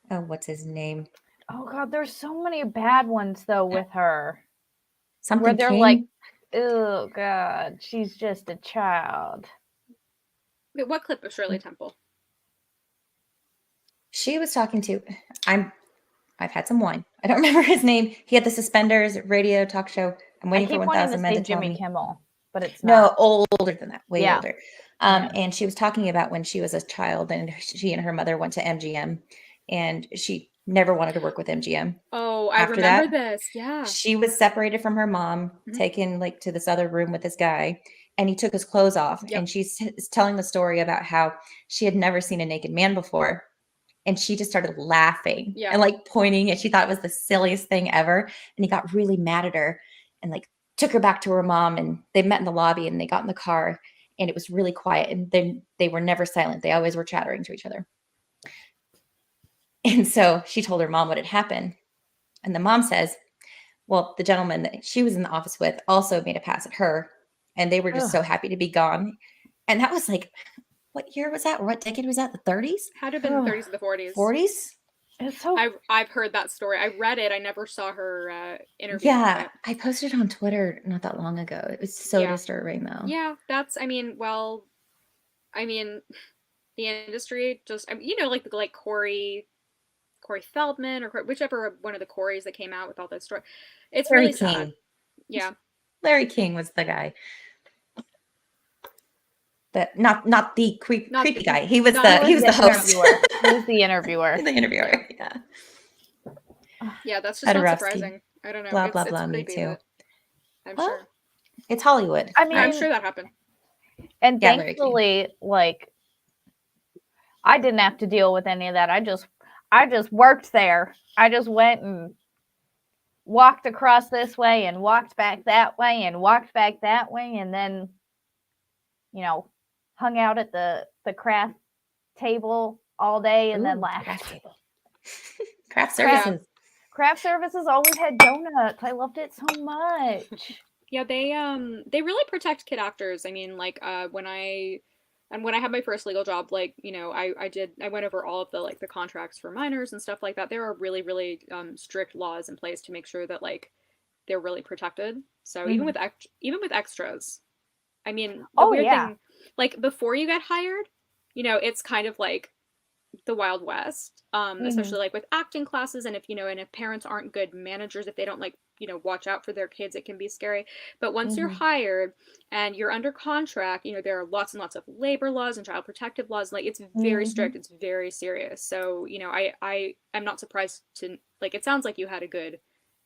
what's his name? Oh, God, there's so many bad ones, though, with her. Something Where they're King? like, oh, God, she's just a child. Wait, what clip of Shirley Temple? She was talking to, I've had some wine. I don't remember his name. He had the Suspenders radio talk show. I'm I waiting keep for wanting to 1,000 Men say to tell Jimmy me. Kimmel, but it's No, not. older than that, way Yeah. older. Yeah. And she was talking about when she was a child and she and her mother went to MGM and she never wanted to work with MGM. Oh, I After remember that, this. Yeah. She was separated from her mom, Mhm. taken like to this other room with this guy, and he took his clothes off. Yep. And she's telling the story about how she had never seen a naked man before. And she just started laughing Yeah. and like pointing, and she thought it was the silliest thing ever. And he got really mad at her and like took her back to her mom, and they met in the lobby, and they got in the car, and it was really quiet, and they were never silent. They always were chattering to each other. And so she told her mom what had happened. And the mom says, well, the gentleman that she was in the office with also made a pass at her, and they were just so happy to be gone. And that was like, what year was that? What decade was that? The 30s? Had to have been the 30s or the 40s. 40s? It's so I've heard that story. I read it. I never saw her interview. Yeah, I posted it on Twitter not that long ago. It was so disturbing, though. Yeah, that's. I mean, the industry just. Like Corey Feldman or whichever one of the Coreys that came out with all that story. It's Larry really King. sad. Yeah, Larry King was the guy. But not the creepy guy. He was the host. interviewer. He was the interviewer. The interviewer. Yeah. Yeah, that's just Had a not rough surprising. I don't know. Blah, it's, blah, it's blah, me creepy, too. but I'm Well, sure. It's Hollywood. I mean, I'm sure that happened. and Yeah, Larry King. thankfully, like, I didn't have to deal with any of that. I just worked there. I just went and walked across this way and walked back that way and walked back that way, and then, hung out at the craft table all day and then Ooh, left. craft table. Craft services. Craft services always had donuts. I loved it so much. Yeah, they really protect kid actors. I mean, like when I had my first legal job, like, I went over all of the contracts for minors and stuff like that. There are really, really strict laws in place to make sure that like they're really protected. So even with extras, I mean, the weird thing, like before you get hired, it's kind of like the Wild West, especially like with acting classes, and if parents aren't good managers, if they don't watch out for their kids, it can be scary. But once you're hired and you're under contract, there are lots and lots of labor laws and child protective laws. Like it's very strict, it's very serious. So I'm not surprised to it sounds like you had a good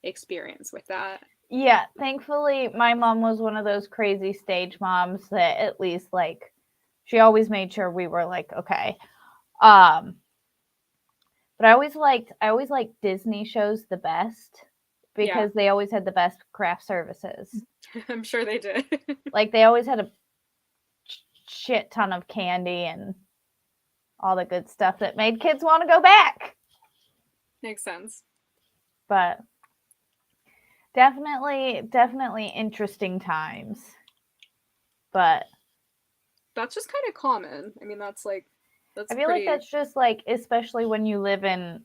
experience with that. Yeah, thankfully my mom was one of those crazy stage moms that at least she always made sure we were okay. But I always liked Disney shows the best because they always had the best craft services. I'm sure they did. They always had a shit ton of candy and all the good stuff that made kids want to go back. Makes sense. But definitely interesting times. But that's just kind of common. I mean, that's I feel like that's just especially when you live in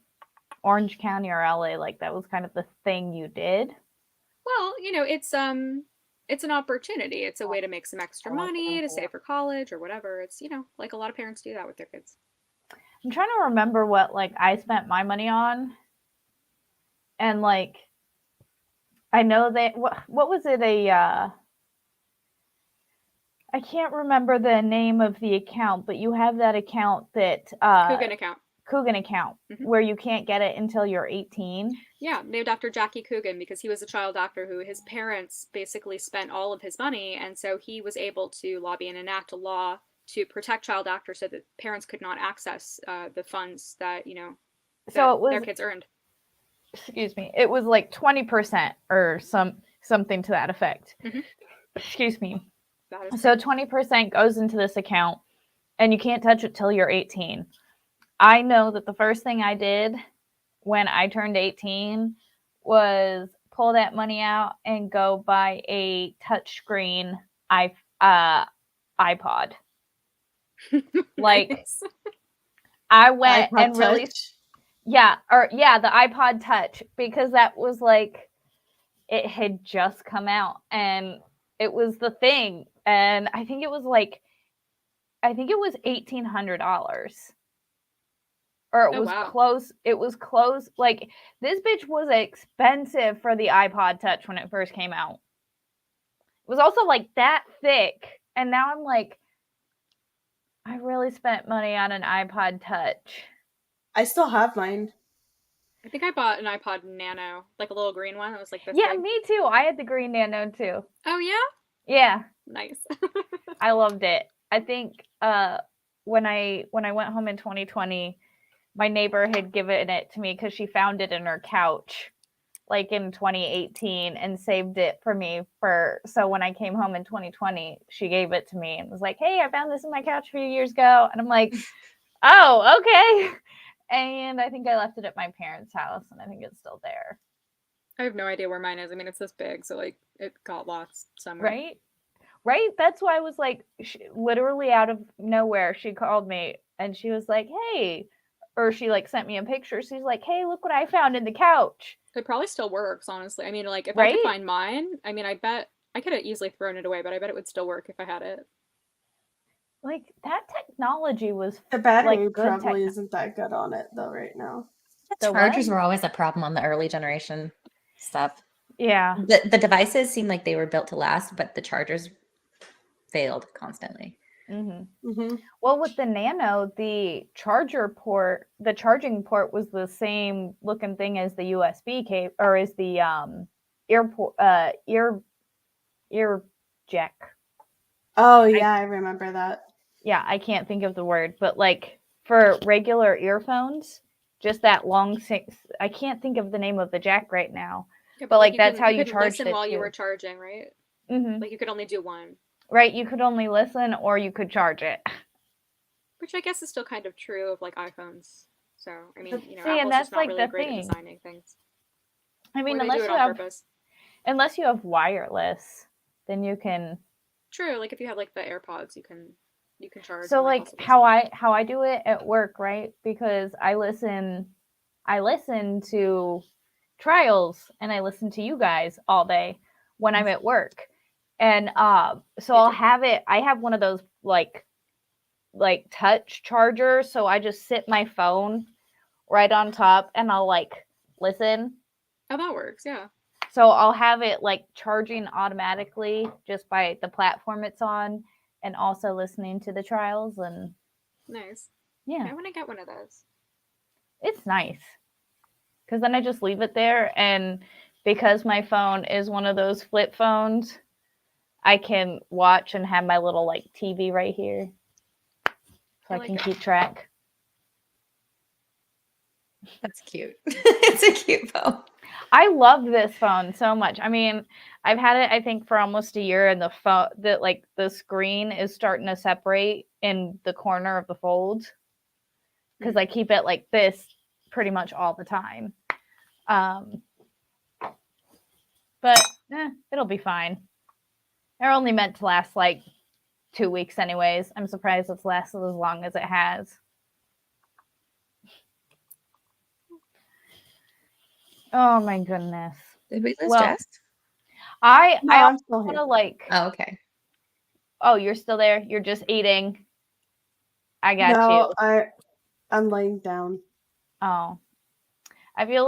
Orange County or LA, that was kind of the thing you did. Well, it's an opportunity. It's a way to make some extra money, to save for college or whatever. It's, a lot of parents do that with their kids. I'm trying to remember what I spent my money on. And I know that what was it I can't remember the name of the account, but you have that account that Coogan account where you can't get it until you're 18. Yeah, named after Jackie Coogan because he was a child actor who his parents basically spent all of his money, and so he was able to lobby and enact a law to protect child actors so that parents could not access the funds that their kids earned. Excuse me. It was 20% or something to that effect. Excuse me. So 20% goes into this account, and you can't touch it till you're 18. I know that the first thing I did when I turned 18 was pull that money out and go buy a touchscreen iPod. Nice. I went iPod and really, Touch? the iPod Touch, because that was it had just come out and it was the thing. And I think it was $1,800. Or it was close. It was close. This bitch was expensive for the iPod Touch when it first came out. It was also that thick. And now I'm I really spent money on an iPod Touch. I still have mine. I think I bought an iPod Nano, a little green one that was this Yeah, big. me too. I had the green Nano too. Oh yeah? Yeah. Nice. I loved it. I think when I went home in 2020, my neighbor had given it to me because she found it in her couch like in 2018 and saved it for me for so when I came home in 2020, she gave it to me and was like, "Hey, I found this in my couch a few years ago." And I'm like, "Oh, okay." And I think I left it at my parents' house and I think it's still there. I have no idea where mine is. I mean, it's this big, so like it got lost somewhere. Right? Right? That's why I was like, literally out of nowhere, she called me and she was like, "Hey," or she like sent me a picture. She's like, "Hey, look what I found in the couch." It probably still works, honestly. I mean, like if I Right? could find mine, I mean, I bet I could have easily thrown it away, but I bet it would still work if I had it. Like that technology was The battery like good probably techno- isn't that good on it though right now. The The chargers what? were always a problem on the early generation stuff. Yeah. The devices seemed like they were built to last, but the chargers failed constantly. Well, with the Nano, the charging port was the same looking thing as the USB cable, or as the ear jack. Oh yeah, I remember that. Yeah, I can't think of the word, but like for regular earphones, just that long I can't think of the name of the jack right now. Yeah, but like you that's how you you could charged listen it while you too. were charging, right? Mm-hmm. Like you could only do one. Right, you could only listen or you could charge it. Which I guess is still kind of true of like iPhones. So I mean, you know, See, and Apple's that's just not like really the great thing. at designing things. I mean, Or they do it on purpose. unless you have wireless, then you can. True, like if you have like the AirPods, you can charge. So and, like also how listen. I do it at work, right? Because I listen to trials and I listen to you guys all day when I'm at work. And so I'll have it I have one of those like touch chargers, so I just sit my phone right on top and I'll like listen. Oh, that works, yeah. So I'll have it like charging automatically just by the platform it's on and also listening to the trials and Nice. yeah. I want to get one of those. It's nice. Cuz then I just leave it there and because my phone is one of those flip phones, I can watch and have my little like TV right here. So I can keep track. That's cute. It's a cute phone. I love this phone so much. I mean, I've had it I think for almost a year and the screen is starting to separate in the corner of the fold cuz I keep it like this pretty much all the time. But it'll be fine. They're only meant to last like 2 weeks anyways. I'm surprised it's lasted as long as it has. Oh my goodness. Did we lose Jess? I I'm still want here. to like. Oh, okay. Oh, you're still there. You're just eating. I got you. I'm laying down. Oh, I feel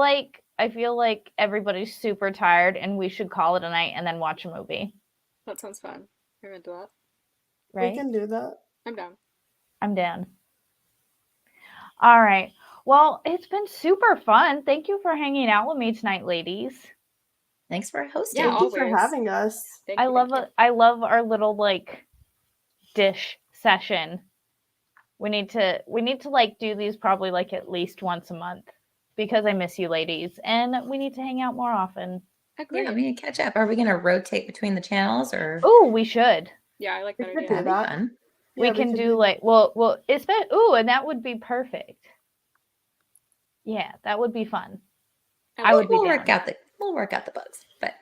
like everybody's super tired, and we should call it a night and then watch a movie. That sounds fun. We're gonna do that. Right? We can do that. I'm down. I'm down. All right. Well, it's been super fun. Thank you for hanging out with me tonight, ladies. Thanks for hosting. Yeah, Thank you for having us. I love our little like dish session. We need to like do these probably like at least once a month because I miss you ladies and we need to hang out more often. Agreed. Yeah, we need to catch up. Are we gonna rotate between the channels or? Oh, we should. Yeah, I like that We could idea. do That'd be that. fun. We Yeah, can could do like it's been and that would be perfect. Yeah, that would be fun. I would be We'll down. work out the bugs, but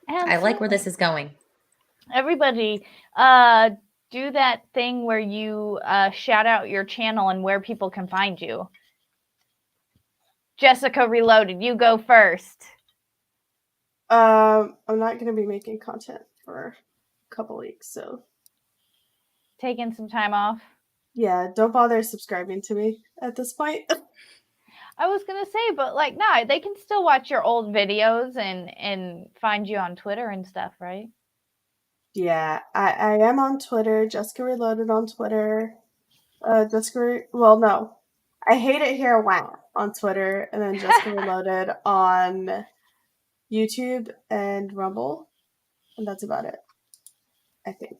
Absolutely. I like where this is going. Everybody, do that thing where you shout out your channel and where people can find you. Jessica Reloaded, you go first. I'm not gonna be making content for a couple weeks, so Taking some time off. yeah, don't bother subscribing to me at this point. I was gonna say, but like, no, they can still watch your old videos and find you on Twitter and stuff, right? Yeah, I am on Twitter, Jessica Reloaded on Twitter. No. I Hate It Here Wow on Twitter, and then Jessica Reloaded on YouTube and Rumble. And that's about it, I think.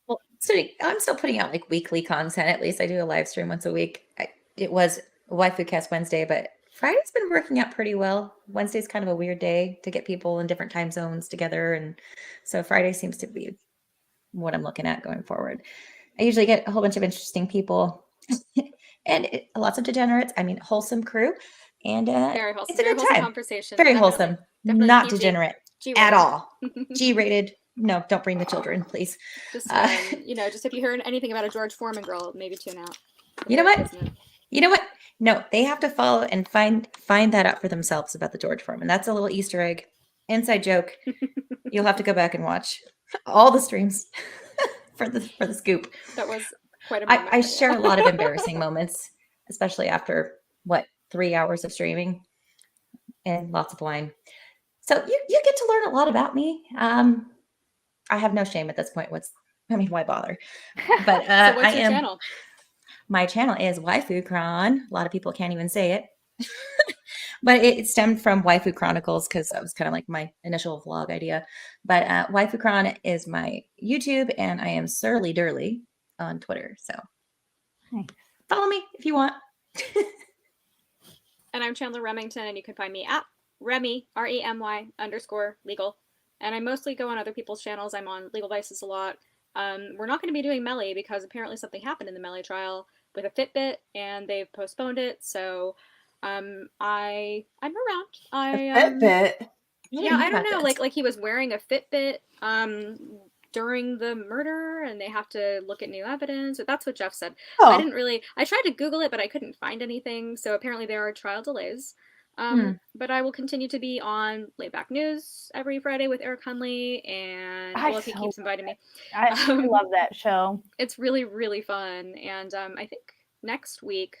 Well, so I'm still putting out like weekly content. At least I do a live stream once a week. It was Waifu Cast Wednesday, but Friday's been working out pretty well. Wednesday's kind of a weird day to get people in different time zones together. And so Friday seems to be what I'm looking at going forward. I usually get a whole bunch of interesting people and lots of degenerates. I mean, wholesome crew. And Very wholesome. it's a Very good wholesome time. conversation. Very Definitely. wholesome. Definitely Not PG. degenerate G-rated. at all. G-rated. No, don't bring the children, please. Just just if you heard anything about a George Foreman girl, maybe tune out. You know what? You know what? No, they have to follow and find that out for themselves about the George Foreman. That's a little Easter egg, inside joke. You'll have to go back and watch all the streams for the scoop. That was quite a moment. I share a lot of embarrassing moments, especially after 3 hours of streaming and lots of wine. So you get to learn a lot about me. I have no shame at this point. Why bother? But so what's your channel? My channel is Waifu Cron. A lot of people can't even say it. But it stemmed from Waifu Chronicles because that was kind of like my initial vlog idea. But Waifu Cron is my YouTube, and I am Surly Durly on Twitter. So follow me if you want. And I'm Chandler Remington, and you can find me at Remy, REMY _legal. And I mostly go on other people's channels. I'm on Legal Vices a lot. We're not going to be doing Melee because apparently something happened in the Melee trial with a Fitbit, and they've postponed it. So I'm around. Fitbit. Yeah, I don't know. Like he was wearing a Fitbit during the murder, and they have to look at new evidence. That's what Jeff said. Oh. I tried to Google it, but I couldn't find anything. So apparently there are trial delays. But I will continue to be on Laidback News every Friday with Eric Hunley, and he keeps inviting me. I love that show. It's really, really fun. And I think next week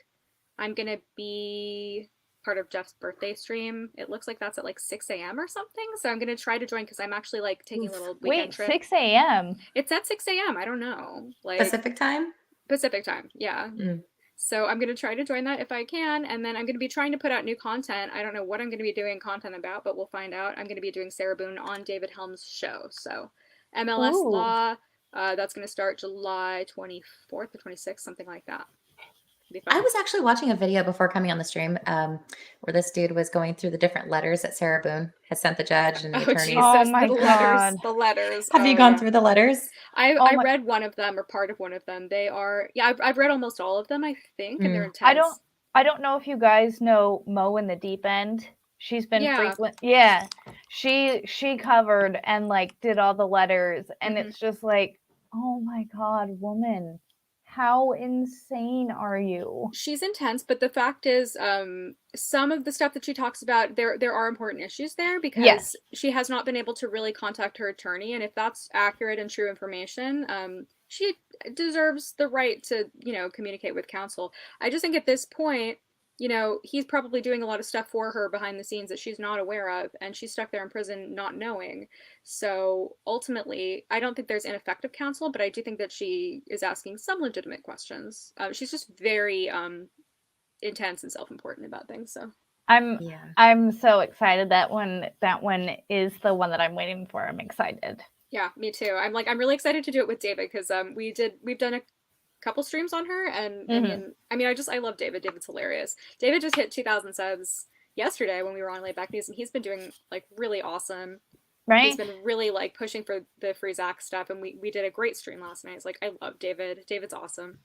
I'm going to be part of Jeff's birthday stream. It looks like that's at like 6 a.m. or something. So I'm going to try to join because I'm actually like taking a little weekend trip. 6 a.m.? It's at 6 a.m. I don't know. Like Pacific time? Pacific time, yeah. So I'm going to try to join that if I can, and then I'm going to be trying to put out new content. I don't know what I'm going to be doing content about, but we'll find out. I'm going to be doing Sarah Boone on David Helm's show. So MLS Law, that's going to start July 24th or 26th, something like that. I was actually watching a video before coming on the stream where this dude was going through the different letters that Sarah Boone had sent the judge and the attorneys. Jesus, oh my God. The letters. Have you gone through the letters? I read one of them or part of one of them. They are, I've read almost all of them, I think, and they're intense. I don't know if you guys know Mo in the Deep End. She's been frequent. Yeah. She covered and like did all the letters, and it's just like, oh my God, woman. How insane are you? She's intense, but the fact is, some of the stuff that she talks about, there are important issues there because she has not been able to really contact her attorney, and if that's accurate and true information, she deserves the right to, communicate with counsel. I just think at this point, he's probably doing a lot of stuff for her behind the scenes that she's not aware of, and she's stuck there in prison not knowing. So ultimately, I don't think there's ineffective counsel, but I do think that she is asking some legitimate questions. She's just very intense and self-important about things. So I'm so excited that one is the one that I'm waiting for. I'm excited. Yeah, me too. I'm really excited to do it with David because we've done a couple streams on her, and I love David. David's hilarious. David just hit 2,000 subs yesterday when we were on Laidback News, and he's been doing like really awesome. Right. He's been really like pushing for the Free Zach stuff, and we did a great stream last night. It's like, I love David. David's awesome.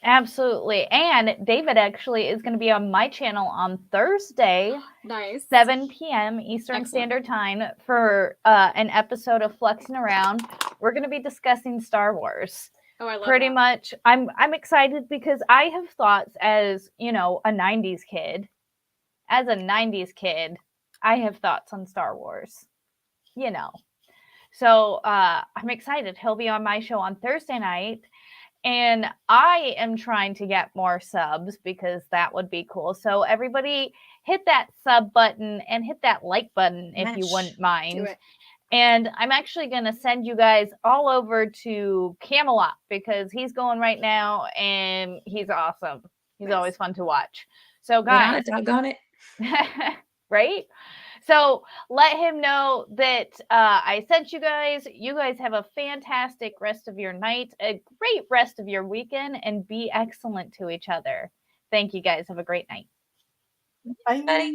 Absolutely. And David actually is going to be on my channel on Thursday. Nice. 7 p.m. Eastern Standard Time for an episode of Flexing Around. We're going to be discussing Star Wars. Oh, I love pretty that. much. I'm excited because I have thoughts as, a 90s kid. As a 90s kid, I have thoughts on Star Wars. So I'm excited. He'll be on my show on Thursday night. And I am trying to get more subs because that would be cool. So everybody hit that sub button and hit that like button if you wouldn't mind. Do it. And I'm actually going to send you guys all over to Camelot because he's going right now and he's awesome. He's always fun to watch. So guys, doggone it. Right? So let him know that I sent you guys. You guys have a fantastic rest of your night, a great rest of your weekend, and be excellent to each other. Thank you guys. Have a great night. Bye. Bye.